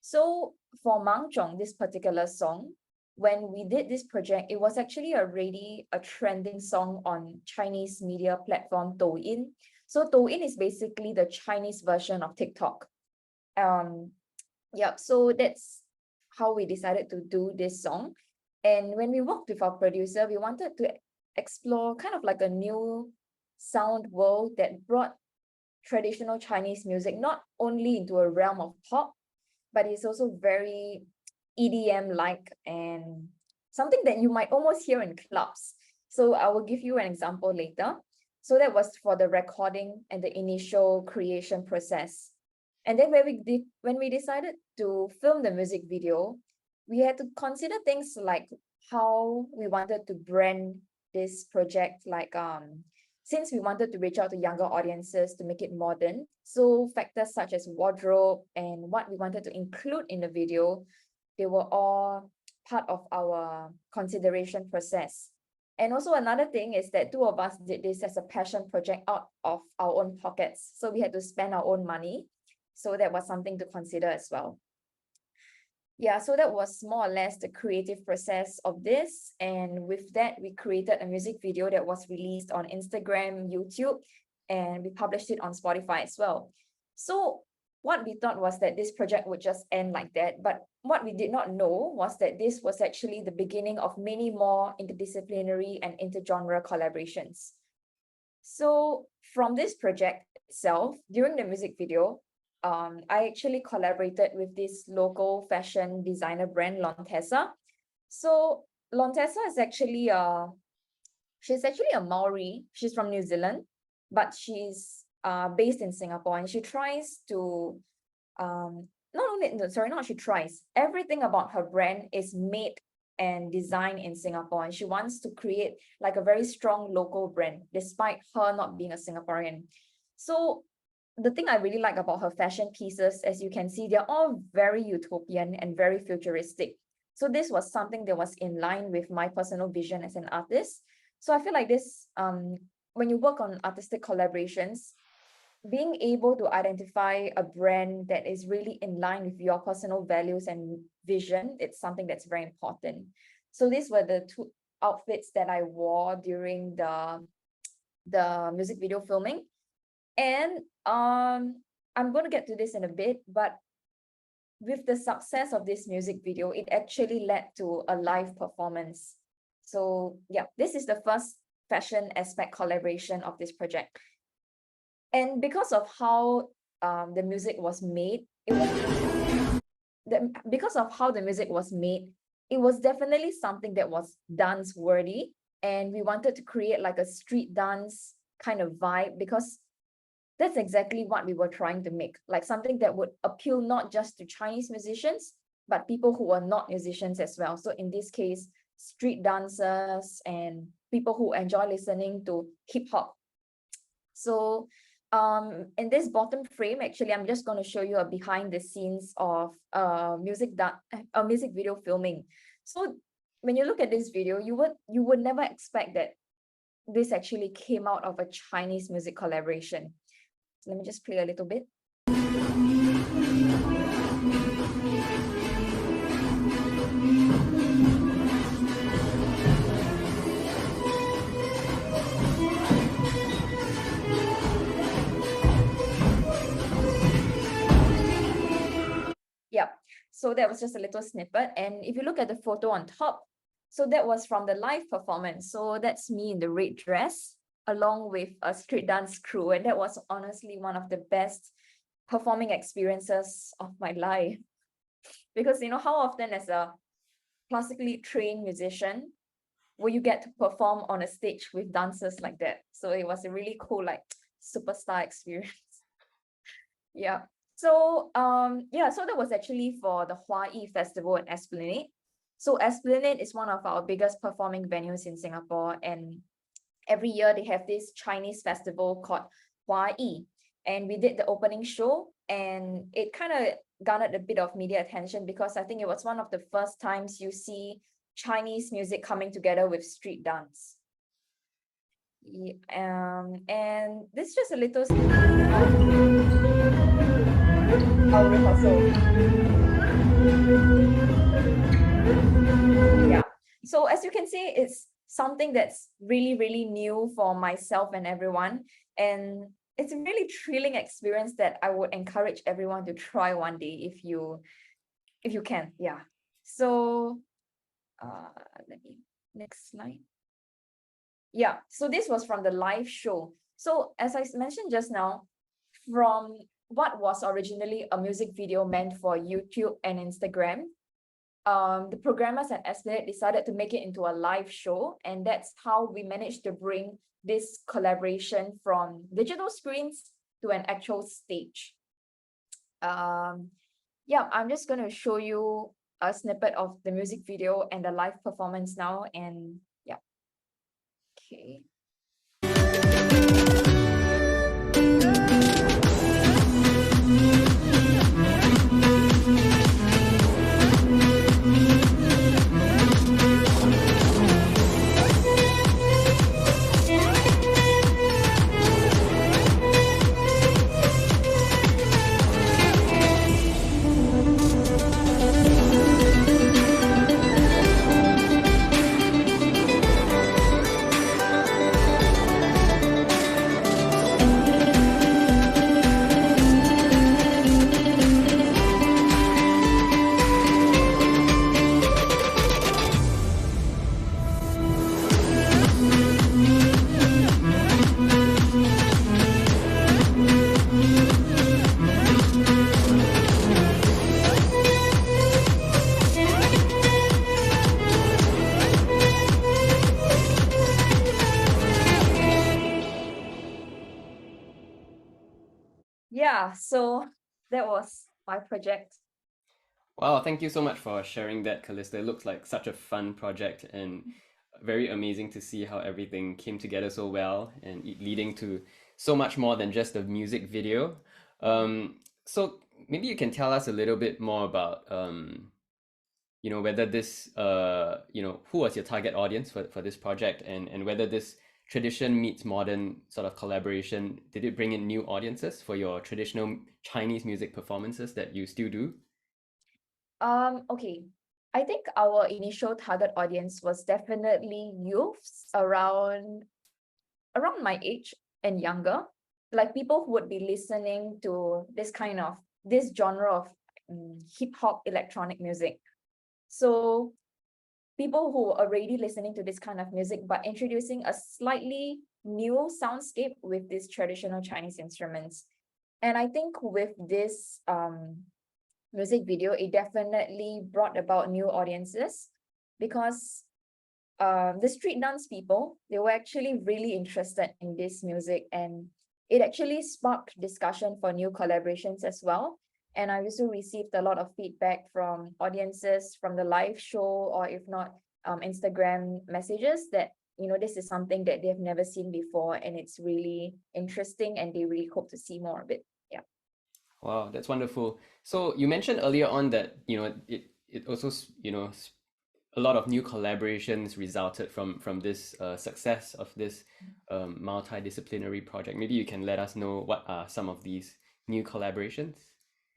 [SPEAKER 7] So for Mahjong, this particular song, when we did this project, it was actually already a trending song on Chinese media platform Douyin. So Douyin is basically the Chinese version of TikTok. Yeah, so that's how we decided to do this song. And when we worked with our producer, we wanted to explore kind of like a new sound world that brought traditional Chinese music not only into a realm of pop, but it's also very EDM-like and something that you might almost hear in clubs. So I will give you an example later. So that was for the recording and the initial creation process. And then when we decided to film the music video, we had to consider things like how we wanted to brand this project, like since we wanted to reach out to younger audiences to make it modern. So factors such as wardrobe and what we wanted to include in the video, they were all part of our consideration process. And also another thing is that two of us did this as a passion project out of our own pockets. So we had to spend our own money. So that was something to consider as well. Yeah, so that was more or less the creative process of this. And with that, we created a music video that was released on Instagram, YouTube, and we published it on Spotify as well. So what we thought was that this project would just end like that. But what we did not know was that this was actually the beginning of many more interdisciplinary and intergenre collaborations. So from this project itself, during the music video, I actually collaborated with this local fashion designer brand, Lontessa. So Lontessa is actually she's actually a Maori. She's from New Zealand, but she's based in Singapore, and she tries to everything about her brand is made and designed in Singapore, and she wants to create like a very strong local brand despite her not being a Singaporean. So the thing I really like about her fashion pieces, as you can see, they're all very utopian and very futuristic. So this was something that was in line with my personal vision as an artist. So I feel like this, when you work on artistic collaborations, being able to identify a brand that is really in line with your personal values and vision, it's something that's very important. So these were the two outfits that I wore during the music video filming. And I'm going to get to this in a bit, but with the success of this music video, it actually led to a live performance. So yeah, this is the first fashion aspect collaboration of this project. And because of how the music was made, it was because of how the music was made, it was definitely something that was dance worthy. And we wanted to create like a street dance kind of vibe, because that's exactly what we were trying to make, like something that would appeal not just to Chinese musicians, but people who are not musicians as well. So in this case, street dancers and people who enjoy listening to hip hop. So in this bottom frame, actually, I'm just going to show you a behind the scenes of music video filming. So when you look at this video, you would never expect that this actually came out of a Chinese music collaboration. So let me just play a little bit. Yeah, so that was just a little snippet. And if you look at the photo on top, so that was from the live performance. So that's me in the red dress, along with a street dance crew. And that was honestly one of the best performing experiences of my life. Because, you know, how often as a classically trained musician will you get to perform on a stage with dancers like that? So it was a really cool, like, superstar experience. Yeah. So so that was actually for the Hawaii Festival at Esplanade. So Esplanade is one of our biggest performing venues in Singapore, and every year they have this Chinese festival called Hawaii. And we did the opening show, and it kind of garnered a bit of media attention because I think it was one of the first times you see Chinese music coming together with street dance. And this is just a little our rehearsal. Yeah. So as you can see, it's something that's really, really new for myself and everyone. And it's a really thrilling experience that I would encourage everyone to try one day if you can. Yeah. So let me next slide. Yeah, so this was from the live show. So as I mentioned just now, from what was originally a music video meant for YouTube and Instagram, the programmers at Esplanade decided to make it into a live show, and that's how we managed to bring this collaboration from digital screens to an actual stage. Yeah, I'm just going to show you a snippet of the music video and the live performance now, and yeah. Okay. Yeah, so that was my project.
[SPEAKER 2] Wow, thank you so much for sharing that, Calista. It looks like such a fun project and very amazing to see how everything came together so well and leading to so much more than just a music video. So maybe you can tell us a little bit more about, whether this, who was your target audience for this project, and whether this tradition meets modern sort of collaboration. Did it bring in new audiences for your traditional Chinese music performances that you still do?
[SPEAKER 7] Okay. I think our initial target audience was definitely youths around my age and younger, like people who would be listening to this genre of hip hop electronic music. So people who are already listening to this kind of music, but introducing a slightly new soundscape with these traditional Chinese instruments. And I think with this music video, it definitely brought about new audiences because the street dance people, they were actually really interested in this music, and it actually sparked discussion for new collaborations as well. And I also received a lot of feedback from audiences from the live show, or if not, Instagram messages that, this is something that they've never seen before, and it's really interesting, and they really hope to see more of it. Yeah.
[SPEAKER 2] Wow, that's wonderful. So you mentioned earlier on that, it also, a lot of new collaborations resulted from this success of this multidisciplinary project. Maybe you can let us know what are some of these new collaborations?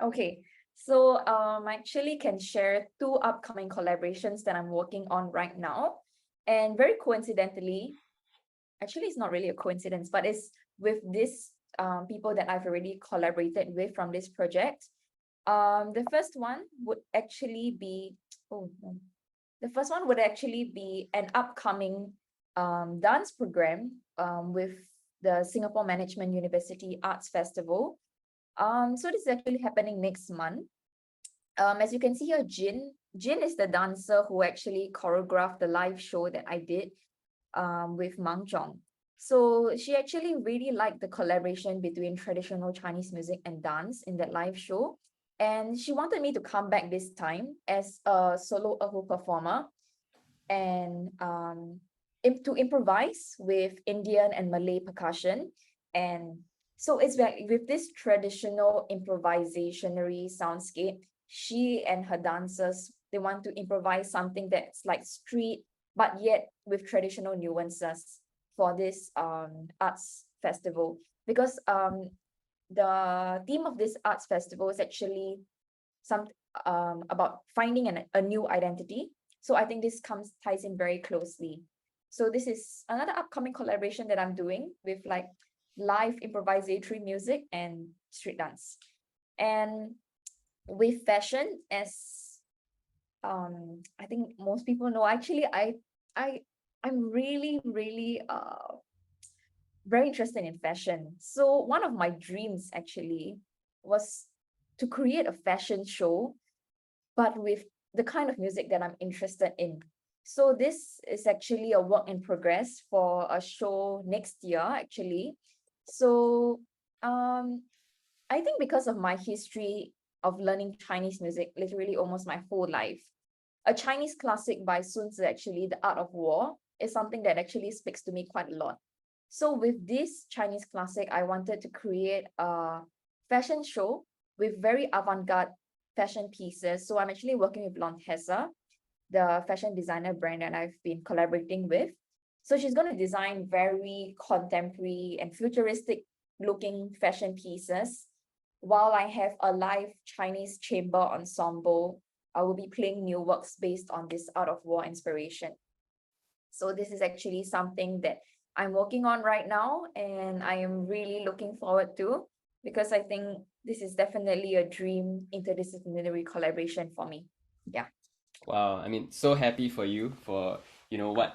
[SPEAKER 7] Okay, so I actually can share 2 upcoming collaborations that I'm working on right now. And very coincidentally, actually it's not really a coincidence, but it's with this people that I've already collaborated with from this project. The first one would actually be, the first one would actually be an upcoming dance program with the Singapore Management University Arts Festival. So this is actually happening next month. As you can see here, Jin is the dancer who actually choreographed the live show that I did with Mang Zhong. So she actually really liked the collaboration between traditional Chinese music and dance in that live show. And she wanted me to come back this time as a solo erhu performer and to improvise with Indian and Malay percussion. And so it's like with this traditional improvisationary soundscape, she and her dancers, they want to improvise something that's like street, but yet with traditional nuances for this arts festival. Because the theme of this arts festival is actually about finding a new identity. So I think this ties in very closely. So this is another upcoming collaboration that I'm doing with like live improvisatory music and street dance. And with fashion, as I think most people know, actually I'm really very interested in fashion. So one of my dreams actually was to create a fashion show, but with the kind of music that I'm interested in. So this is actually a work in progress for a show next year, actually. So I think because of my history of learning Chinese music, literally almost my whole life, a Chinese classic by Sun Tzu, actually, The Art of War, is something that actually speaks to me quite a lot. So with this Chinese classic, I wanted to create a fashion show with very avant-garde fashion pieces. So I'm actually working with Lontessa, the fashion designer brand that I've been collaborating with. So she's going to design very contemporary and futuristic looking fashion pieces, while I have a live Chinese chamber ensemble. I will be playing new works based on this Art of War inspiration. So this is actually something that I'm working on right now, and I am really looking forward to, because I think this is definitely a dream interdisciplinary collaboration for me. Yeah.
[SPEAKER 2] Wow, I mean, so happy for you for, what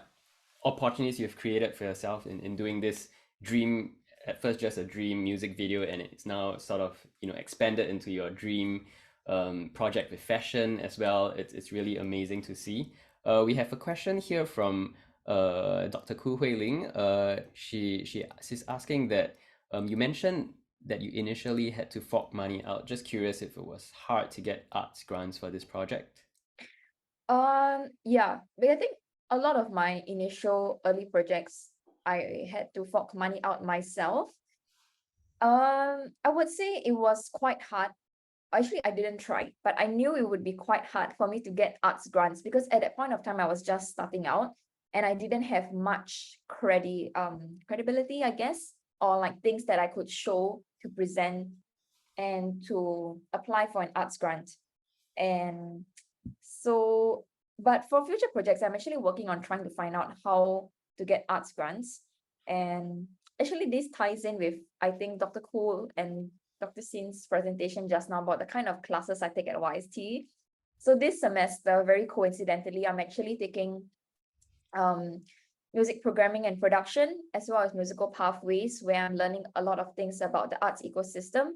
[SPEAKER 2] opportunities you've created for yourself in doing this dream, at first just a dream music video, and it's now sort of, expanded into your dream project with fashion as well. It's really amazing to see. We have a question here from Dr. Ku Hui Ling. She's asking that you mentioned that you initially had to fork money out. Just curious if it was hard to get arts grants for this project.
[SPEAKER 7] Yeah, but I think a lot of my initial early projects, I had to fork money out myself. I would say it was quite hard. Actually, I didn't try, but I knew it would be quite hard for me to get arts grants, because at that point of time I was just starting out and I didn't have much credibility, I guess, or like things that I could show to present and to apply for an arts grant. And so, but for future projects, I'm actually working on trying to find out how to get arts grants. And actually this ties in with, I think, Dr. Kool and Dr. Sin's presentation just now about the kind of classes I take at YST. So this semester, very coincidentally, I'm actually taking music programming and production, as well as musical pathways, where I'm learning a lot of things about the arts ecosystem,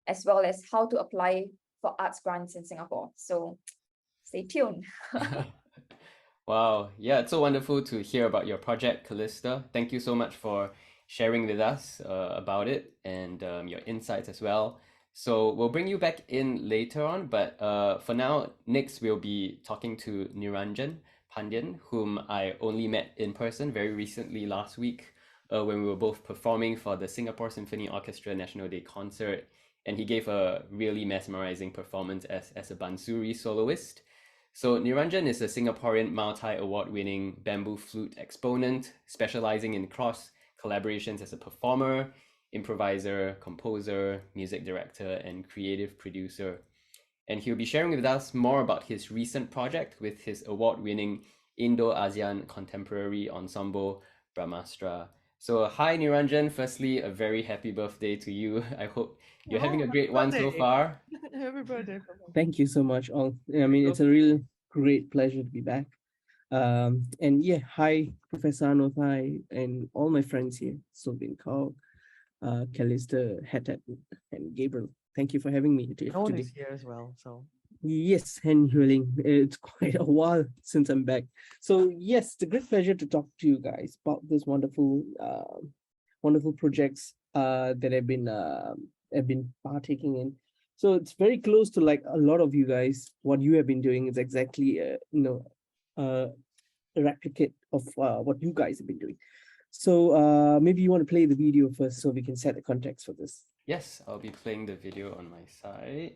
[SPEAKER 7] as well as how to apply for arts grants in Singapore. So stay tuned.
[SPEAKER 2] Wow, yeah, it's so wonderful to hear about your project, Calista. Thank you so much for sharing with us about it and your insights as well. So we'll bring you back in later on, but for now, next we'll be talking to Niranjan Pandian, whom I only met in person very recently last week when we were both performing for the Singapore Symphony Orchestra National Day concert, and he gave a really mesmerizing performance as a bansuri soloist. So Niranjan is a Singaporean multi-award-winning bamboo flute exponent, specializing in cross collaborations as a performer, improviser, composer, music director, and creative producer. And he'll be sharing with us more about his recent project with his award-winning Indo-ASEAN Contemporary Ensemble, Brahmastra. So hi Niranjan, firstly, a very happy birthday to you. I hope you're having a great one so far.
[SPEAKER 1] Happy birthday.
[SPEAKER 8] Thank you so much, all. I mean, it's a real great pleasure to be back. And yeah, hi, Professor Anothai and all my friends here, Sulwyn, Calista, Htet, and Gabriel. Thank you for having me today.
[SPEAKER 1] Is here as well, so.
[SPEAKER 8] Yes, Hen Huling. It's quite a while since I'm back. So yes, it's a great pleasure to talk to you guys about this wonderful, wonderful projects that I've been partaking in. So it's very close to like a lot of you guys. What you have been doing is exactly, a replicate of what you guys have been doing. So maybe you want to play the video first so we can set the context for this.
[SPEAKER 2] Yes, I'll be playing the video on my side.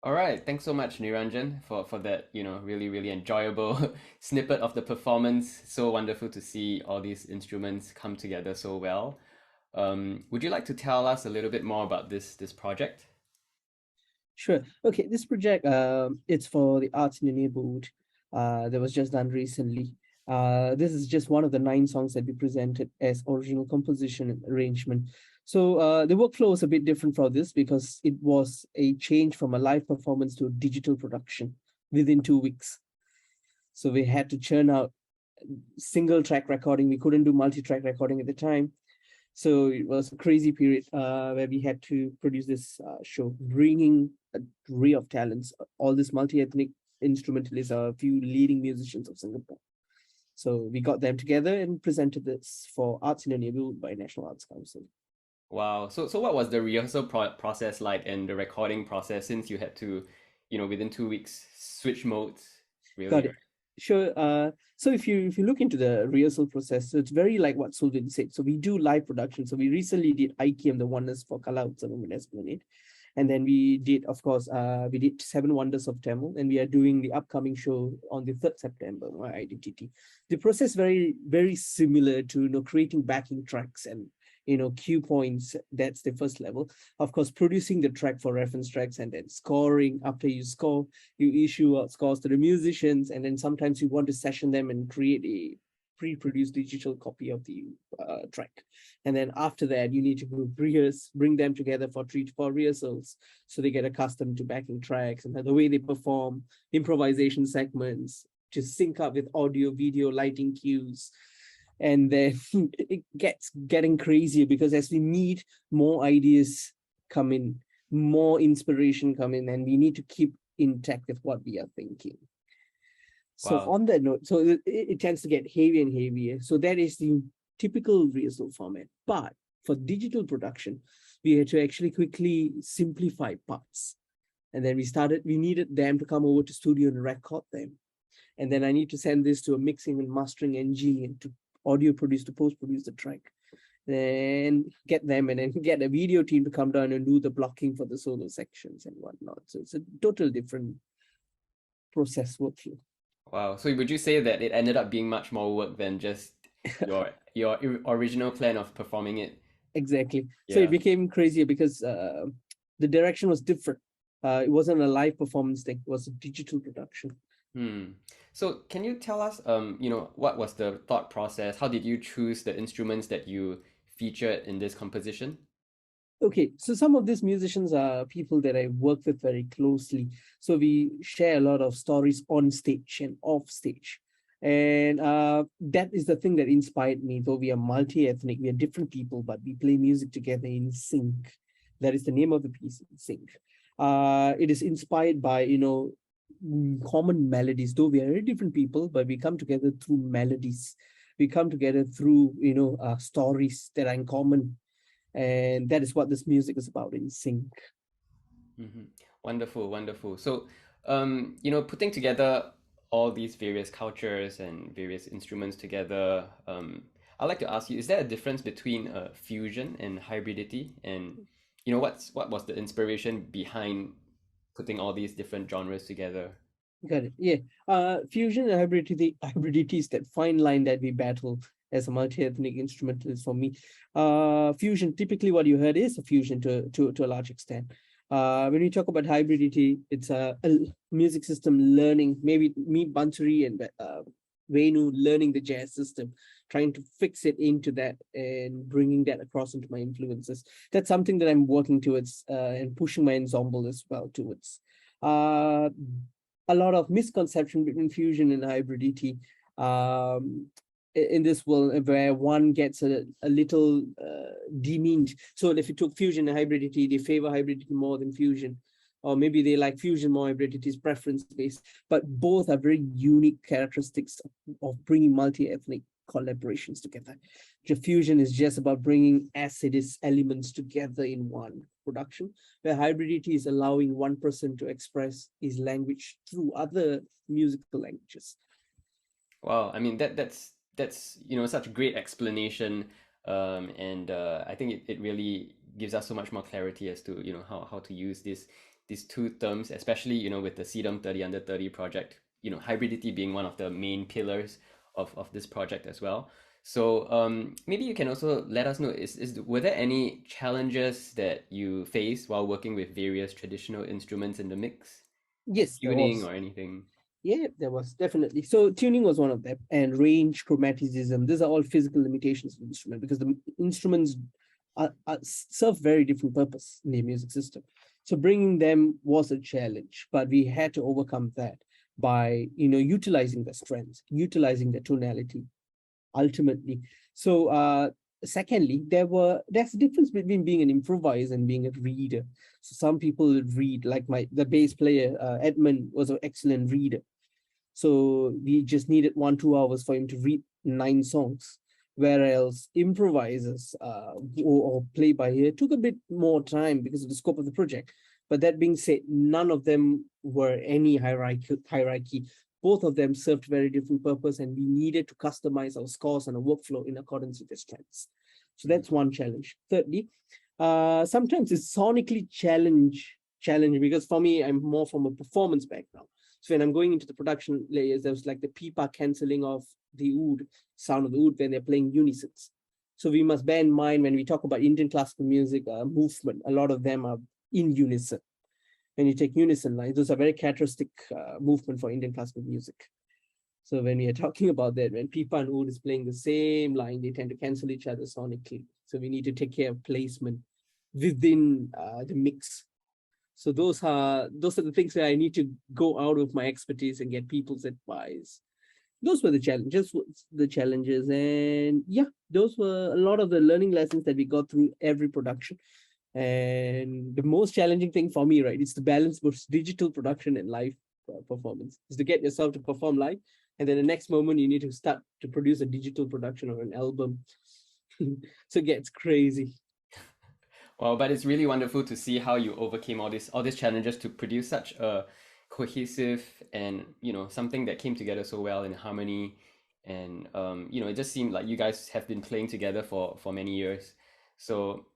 [SPEAKER 2] All right, thanks so much, Niranjan, for that, really, really enjoyable snippet of the performance. So wonderful to see all these instruments come together so well. Would you like to tell us a little bit more about this project?
[SPEAKER 8] Sure. Okay, this project, it's for the Arts in the Neighborhood that was just done recently. This is just one of the 9 songs that we presented as original composition and arrangement. So the workflow was a bit different for this because it was a change from a live performance to a digital production within 2 weeks. So we had to churn out single track recording. We couldn't do multi-track recording at the time. So it was a crazy period where we had to produce this show, bringing a array of talents, all these multi-ethnic instrumentalists, a few leading musicians of Singapore. So we got them together and presented this for Arts in the Neighborhood by National Arts Council.
[SPEAKER 2] Wow. So what was the rehearsal process like and the recording process, since you had to, within 2 weeks switch modes? Really?
[SPEAKER 8] Got it. Sure. So if you look into the rehearsal process, so it's very like what Sulwyn said. So we do live production. So we recently did IKM, the Wonders for Kala Utsavam in Esplanade. And then we did, of course, we did 7 Wonders of Tamil, and we are doing the upcoming show on the 3rd September, My Identity. The process very, very similar to creating backing tracks and cue points. That's the first level. Of course, producing the track for reference tracks, and then scoring. After you score, you issue out scores to the musicians, and then sometimes you want to session them and create a pre-produced digital copy of the track. And then after that, you need to bring them together for 3 to 4 rehearsals, so they get accustomed to backing tracks and the way they perform, improvisation segments, to sync up with audio, video, lighting cues. And then it gets getting crazier, because as we meet, more ideas come in, more inspiration come in, and we need to keep intact with what we are thinking. So
[SPEAKER 2] Wow.
[SPEAKER 8] on that note, so it tends to get heavier and heavier. So that is the typical rehearsal format. But for digital production, we had to actually quickly simplify parts. And then we needed them to come over to studio and record them. And then I need to send this to a mixing and mastering engineer to audio produce, to post-produce the track. Then get them, and then get a video team to come down and do the blocking for the solo sections and whatnot. So it's a total different process workflow.
[SPEAKER 2] Wow. So would you say that it ended up being much more work than just your original plan of performing it?
[SPEAKER 8] Exactly. So
[SPEAKER 2] Yeah.
[SPEAKER 8] it became crazier because the direction was different. It wasn't a live performance thing. It was a digital production.
[SPEAKER 2] So can you tell us, what was the thought process? How did you choose the instruments that you featured in this composition?
[SPEAKER 8] Okay, so some of these musicians are people that I work with very closely. So we share a lot of stories on stage and off stage. And that is the thing that inspired me. Though we are multi-ethnic, we are different people, but we play music together in sync. That is the name of the piece, sync. It is inspired by, common melodies. Though we are very different people, but we come together through melodies. We come together through, stories that are in common. And that is what this music is about, in sync.
[SPEAKER 2] Wonderful, wonderful. So, putting together all these various cultures and various instruments together, I'd like to ask you, is there a difference between fusion and hybridity? And, what was the inspiration behind putting all these different genres together?
[SPEAKER 8] Got it. Yeah. Fusion and hybridity is that fine line that we battle as a multi-ethnic instrumentalist. For me, fusion, typically what you heard is a fusion to a large extent. When we talk about hybridity, it's a music system learning, maybe me, Banturi, and Venu learning the jazz system, trying to fix it into that and bringing that across into my influences. That's something that I'm working towards and pushing my ensemble as well towards. A lot of misconception between fusion and hybridity in this world, where one gets a little demeaned. So if you took fusion and hybridity, they favor hybridity more than fusion, or maybe they like fusion more, hybridity is preference-based, but both are very unique characteristics of bringing multi-ethnic collaborations together. The fusion is just about bringing as-it-is elements together in one production, where hybridity is allowing one person to express his language through other musical languages.
[SPEAKER 2] Wow, I mean that's such a great explanation, and I think it really gives us so much more clarity as to how to use these two terms, especially with the SEADOM 30 under 30 project. Hybridity being one of the main pillars of this project as well. So maybe you can also let us know, were there any challenges that you faced while working with various traditional instruments in the mix?
[SPEAKER 8] Yes,
[SPEAKER 2] Tuning or anything?
[SPEAKER 8] Yeah, there was definitely. So tuning was one of them, and range, chromaticism. These are all physical limitations of the instrument, because the instruments serve very different purpose in the music system. So bringing them was a challenge, but we had to overcome that by utilizing the strengths, utilizing the tonality, ultimately. So secondly, there's a difference between being an improviser and being a reader. So some people read, like the bass player Edmund was an excellent reader. So we just needed 1-2 hours for him to read 9 songs. Whereas improvisers or play by ear took a bit more time because of the scope of the project. But that being said, none of them were any hierarchy. both of them served very different purpose, and we needed to customize our scores and our workflow in accordance with the strengths. So that's one challenge. Thirdly, sometimes it's sonically challenging because for me, I'm more from a performance background. So when I'm going into the production layers, there's like the pipa cancelling of the oud, sound of the oud when they're playing unisons. So we must bear in mind when we talk about Indian classical music movement, a lot of them are in unison. When you take unison lines, those are very characteristic movement for Indian classical music. So when we are talking about that, when pipa and oud is playing the same line, they tend to cancel each other sonically. So we need to take care of placement within the mix. So those are the things where I need to go out of my expertise and get people's advice. Those were the challenges. And yeah, those were a lot of the learning lessons that we got through every production. And the most challenging thing for me, right, it's the balance between digital production and live performance, is to get yourself to perform live. And then the next moment you need to start to produce a digital production or an album. So it gets crazy.
[SPEAKER 2] Well, but it's really wonderful to see how you overcame all these challenges to produce such a cohesive and, you know, something that came together so well in harmony. And you know, it just seemed like you guys have been playing together for many years. So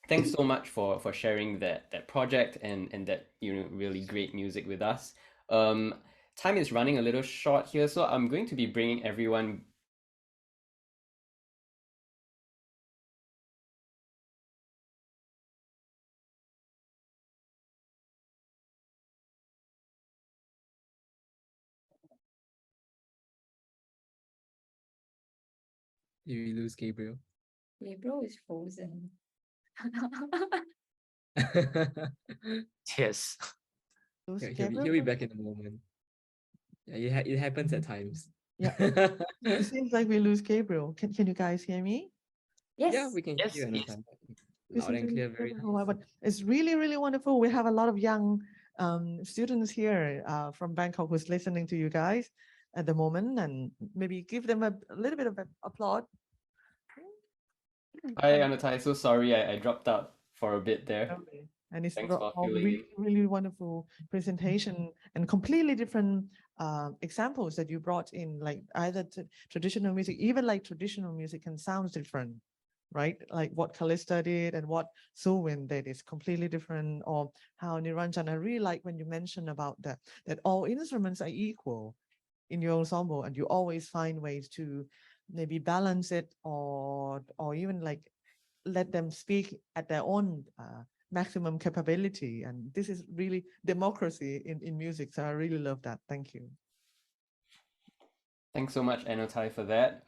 [SPEAKER 2] thanks so much for sharing that project and that, you know, really great music with us. Time is running a little short here, so I'm going to be bringing everyone.
[SPEAKER 5] Did we lose Gabriel?
[SPEAKER 7] Gabriel is frozen.
[SPEAKER 3] Yes.
[SPEAKER 5] Yeah, he'll be back in a moment. Yeah, it happens at times.
[SPEAKER 1] Yeah. It seems like we lose Gabriel. Can you guys hear me?
[SPEAKER 7] Yes.
[SPEAKER 5] Yeah, we can hear
[SPEAKER 3] Yes,
[SPEAKER 5] you
[SPEAKER 3] yes.
[SPEAKER 5] anytime. Loud and clear, very nice.
[SPEAKER 1] But it's really, really wonderful. We have a lot of young students here from Bangkok who's listening to you guys at the moment, and maybe give them a little bit of applause.
[SPEAKER 2] Hi, Anutai. So sorry I dropped out for a bit there.
[SPEAKER 1] Okay. And it's
[SPEAKER 2] Thanks for
[SPEAKER 1] all
[SPEAKER 2] filling
[SPEAKER 1] really, really wonderful presentation and completely different examples that you brought in, like either traditional music, even like traditional music can sound different, right? Like what Calista did and what Sulwyn did is completely different. Or how Niranjan, I really like when you mentioned about that all instruments are equal in your ensemble, and you always find ways to maybe balance it or even like let them speak at their own maximum capability. And this is really democracy in music. So I really love that. Thank you.
[SPEAKER 2] Thanks so much, Anutai, for that.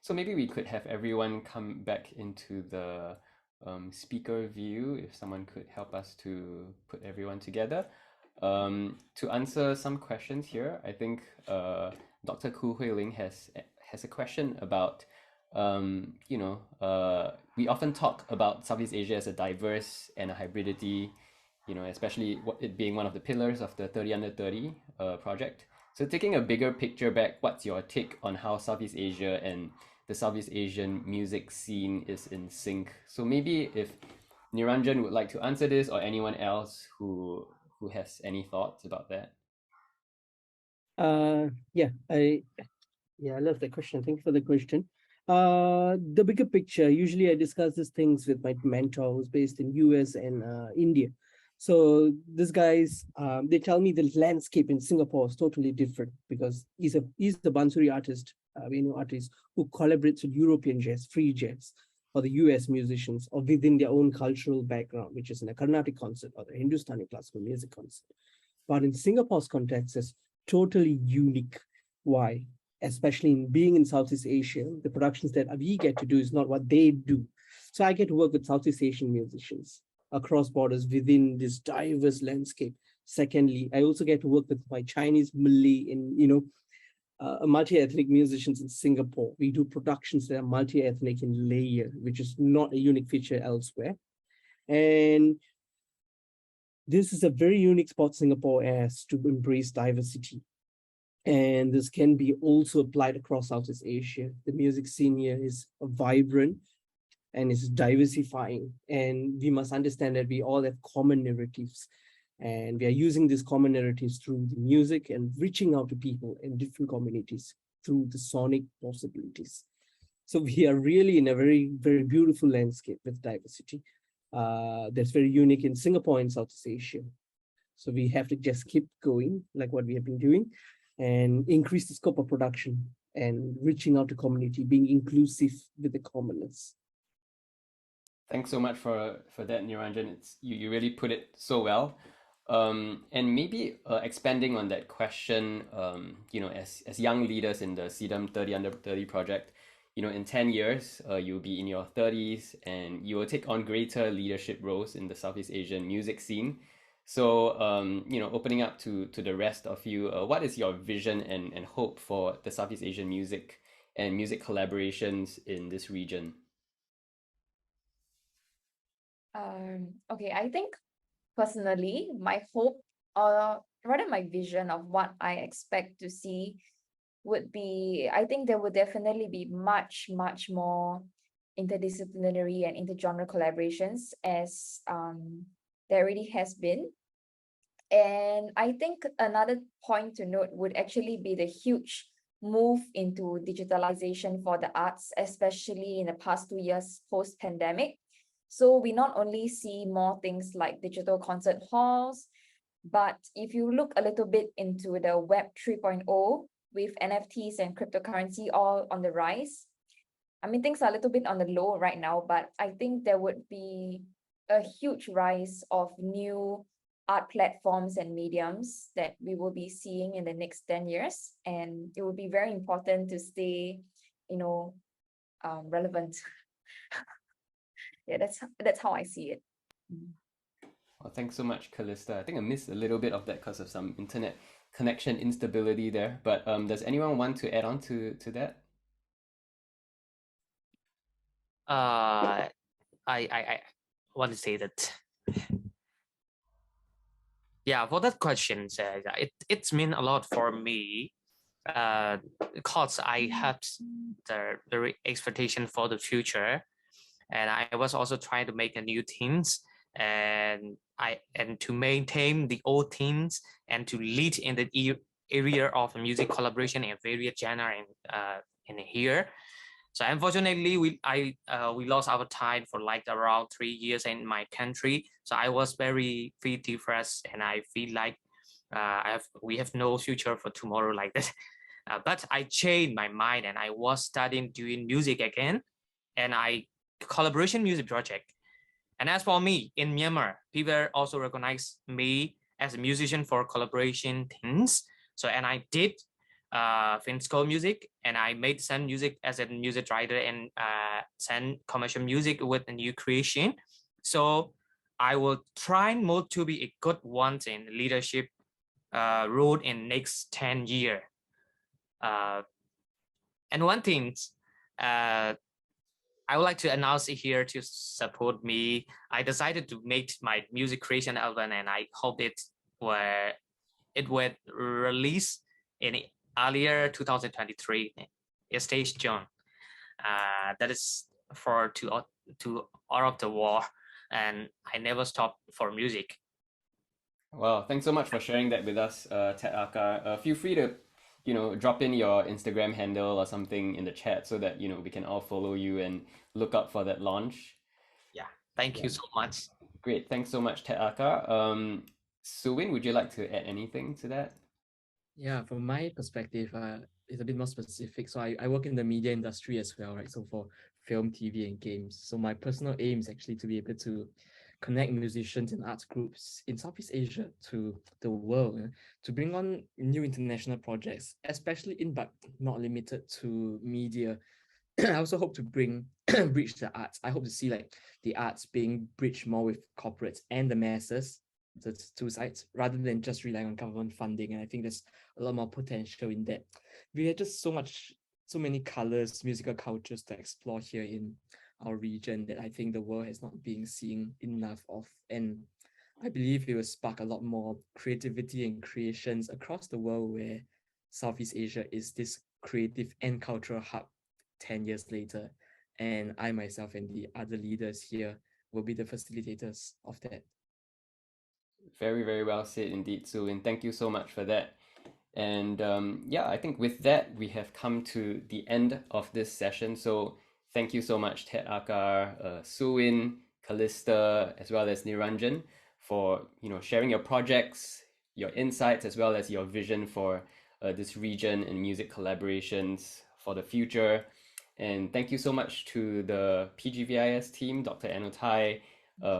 [SPEAKER 2] So maybe we could have everyone come back into the speaker view, if someone could help us to put everyone together. To answer some questions here, I think Dr. Koo Hui Ling has a question about, you know, we often talk about Southeast Asia as a diverse and a hybridity, you know, especially it being one of the pillars of the 30 Under 30 project. So taking a bigger picture back, what's your take on how Southeast Asia and the Southeast Asian music scene is in sync? So maybe if Niranjan would like to answer this, or anyone else who has any thoughts about that.
[SPEAKER 8] I love that question. Thank you for the question. The bigger picture, usually I discuss these things with my mentor who's based in US and India. So these guys, they tell me the landscape in Singapore is totally different because he's a Bansuri artist, artist who collaborates with European jazz, free jazz, or the US musicians, or within their own cultural background, which is in a Carnatic concert or the Hindustani classical music concert. But in Singapore's context, it's totally unique. Why? Especially in being in Southeast Asia, the productions that we get to do is not what they do. So I get to work with Southeast Asian musicians across borders within this diverse landscape. Secondly, I also get to work with my Chinese, Malay, and multi-ethnic musicians in Singapore. We do productions that are multi-ethnic in layer, which is not a unique feature elsewhere. And this is a very unique spot Singapore has to embrace diversity. And this can be also applied across Southeast Asia. The music scene here is vibrant and is diversifying. And we must understand that we all have common narratives. And we are using these common narratives through the music and reaching out to people in different communities through the sonic possibilities. So we are really in a very, very beautiful landscape with diversity that's very unique in Singapore and Southeast Asia. So we have to just keep going like what we have been doing and increase the scope of production and reaching out to community, being inclusive with the commonness.
[SPEAKER 2] Thanks so much for that, Niranjan. You really put it so well. And maybe expanding on that question, as young leaders in the SEADOM 30 Under 30 project, in 10 years, you'll be in your 30s and you will take on greater leadership roles in the Southeast Asian music scene. So, opening up to the rest of you, what is your vision and hope for the Southeast Asian music and music collaborations in this region?
[SPEAKER 7] Okay, I think personally, my hope, or rather my vision of what I expect to see would be, I think there would definitely be much, much more interdisciplinary and intergenre collaborations as there already has been. And I think another point to note would actually be the huge move into digitalization for the arts, especially in the past 2 years post-pandemic. So we not only see more things like digital concert halls, but if you look a little bit into the Web 3.0 with NFTs and cryptocurrency all on the rise, I mean, things are a little bit on the low right now, but I think there would be a huge rise of new art platforms and mediums that we will be seeing in the next 10 years. And it will be very important to stay, relevant. Yeah, that's how I see it.
[SPEAKER 2] Well, thanks so much, Calista. I think I missed a little bit of that because of some internet connection instability there. But does anyone want to add on to that?
[SPEAKER 3] I want to say that, yeah, for that question, it's mean a lot for me, because I have the very expectation for the future, and I was also trying to make a new teams and to maintain the old teams and to lead in the area of music collaboration and various genre in here. So unfortunately, we lost our time for like around 3 years in my country. So I was very depressed, and I feel like we have no future for tomorrow like this. But I changed my mind, and I was studying doing music again, and I collaboration music project. And as for me in Myanmar, people also recognize me as a musician for collaboration things. So and I did school music, and I made some music as a music writer and some commercial music with a new creation. So I will try more to be a good one in leadership role in next 10 years. And one thing I would like to announce here to support me. I decided to make my music creation album, and I hope it will release in earlier 2023. Stage June. That is for to all of the war, and I never stop for music.
[SPEAKER 2] Wow, thanks so much for sharing that with us, Htet Arkar. Feel free to, drop in your Instagram handle or something in the chat so that, we can all follow you and look out for that launch.
[SPEAKER 3] Yeah, thank you so much.
[SPEAKER 2] Great, thanks so much, Htet Arkar. Sulwyn, would you like to add anything to that?
[SPEAKER 5] Yeah, from my perspective, it's a bit more specific. So I work in the media industry as well, right? So for film, TV, and games. So my personal aim is actually to be able to connect musicians and arts groups in Southeast Asia to the world, to bring on new international projects, especially in but not limited to media. I also hope to bridge the arts. I hope to see like the arts being bridged more with corporates and the masses, the two sides, rather than just relying on government funding. And I think there's a lot more potential in that. We have just so many colors, musical cultures to explore here in our region that I think the world has not been seeing enough of. And I believe it will spark a lot more creativity and creations across the world, where Southeast Asia is this creative and cultural hub 10 years later. And I myself and the other leaders here will be the facilitators of that.
[SPEAKER 2] Very, very well said indeed, Sulwyn. Thank you so much for that. And yeah, I think with that, we have come to the end of this session. So thank you so much, Htet, Arkar, Sulwyn, Calista, as well as Niranjan, for sharing your projects, your insights, as well as your vision for this region and music collaborations for the future. And thank you so much to the PGVIS team, Dr. Anutai,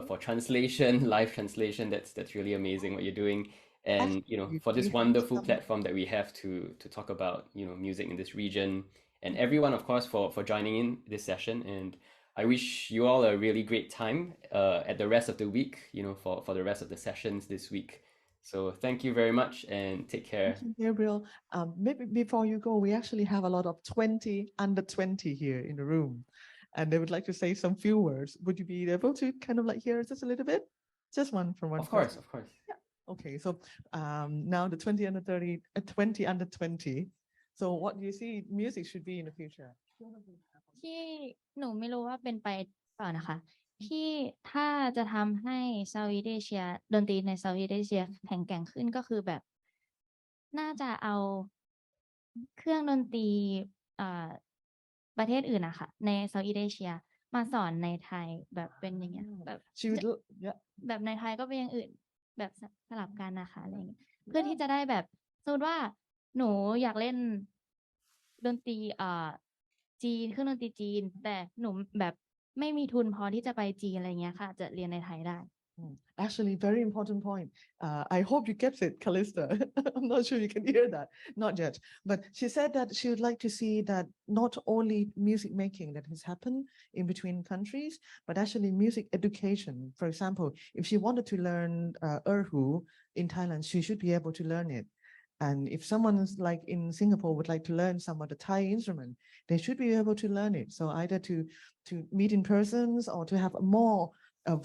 [SPEAKER 2] for translation, live translation. That's really amazing what you're doing. And for this wonderful platform that we have to talk about music in this region, and everyone, of course, for joining in this session. And I wish you all a really great time at the rest of the week, for the rest of the sessions this week. So thank you very much and take care.
[SPEAKER 1] Thank you, Gabriel. Maybe before you go, we actually have a lot of under 20 here in the room, and they would like to say some few words. Would you be able to kind of like hear just a little bit? Just one from one.
[SPEAKER 2] Of course, of course.
[SPEAKER 1] Yeah. Okay, so now the 20 under 30, 20 under 20. So what do you see music should be in the future?
[SPEAKER 9] ที่หนูไม่รู้ว่าเป็นไปเปล่านะคะที่ถ้าจะทำให้เซาท์อีสต์เอเชียดนตรีในเซาท์อีสต์เอเชียแข็งแกร่งขึ้นก็คือแบบน่าจะเอาเครื่องดนตรีประเทศอื่นนะคะในเซาท์อีสต์เอเชียมาสอนในไทยแบบเป็นอย่างเงี้ยแบบในไทยก็เป็นอย่างอื่นแบบสลับกันนะคะอะไรอย่างเงี้ยเพื่อที่จะได้แบบสมมติว่าหนูอยากเล่นดนตรีจีนเครื่องดนตรีจีนแต่หนูแบบไม่มีทุนพอที่จะไปจีนอะไรเงี้ยค่ะจะเรียนในไทยได้
[SPEAKER 1] Actually, very important point. I hope you get it, Calista. I'm not sure you can hear that. Not yet. But she said that she would like to see that not only music making that has happened in between countries, but actually music education. For example, if she wanted to learn Erhu in Thailand, she should be able to learn it. And if someone's like in Singapore would like to learn some of the Thai instrument, they should be able to learn it. So either to meet in persons or to have more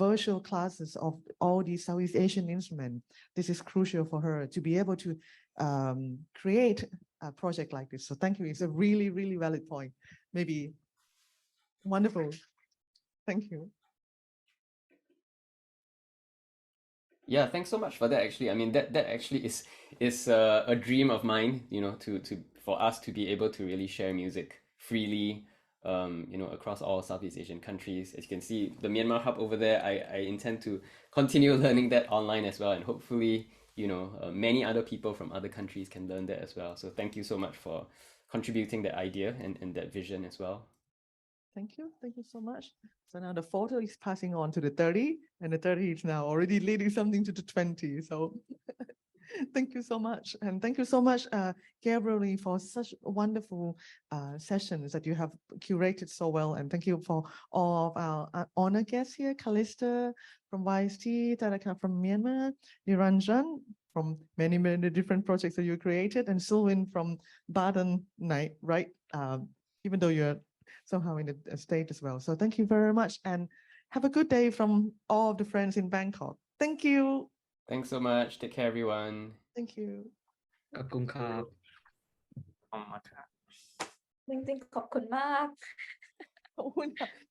[SPEAKER 1] virtual classes of all these Southeast Asian instruments. This is crucial for her to be able to create a project like this. So thank you. It's a really, really valid point. Maybe wonderful. Thank you.
[SPEAKER 2] Yeah, thanks so much for that. Actually, I mean that actually is a dream of mine. For us to be able to really share music freely. Across all Southeast Asian countries. As you can see, the Myanmar hub over there, I intend to continue learning that online as well. And hopefully, many other people from other countries can learn that as well. So thank you so much for contributing that idea and that vision as well.
[SPEAKER 1] Thank you. Thank you so much. So now the 40 is passing on to the 30, and the 30 is now already leading something to the 20. So thank you so much. And thank you so much, Gabriel Lee, for such wonderful sessions that you have curated so well. And thank you for all of our honor guests here, Calista from YST, Taraka from Myanmar, Niranjan from many, many different projects that you created, and Sulwyn from Baden, right? Even though you're somehow in the state as well. So thank you very much, and have a good day from all of the friends in Bangkok. Thank you.
[SPEAKER 2] Thanks so much. Take care, everyone.
[SPEAKER 1] Thank you.
[SPEAKER 5] ขอบคุณครับ
[SPEAKER 7] จริงๆขอบคุณมาก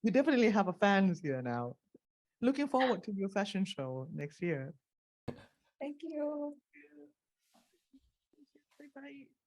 [SPEAKER 1] You definitely have a fans here now. Looking forward to your fashion show next year.
[SPEAKER 7] Thank you.
[SPEAKER 1] Bye bye.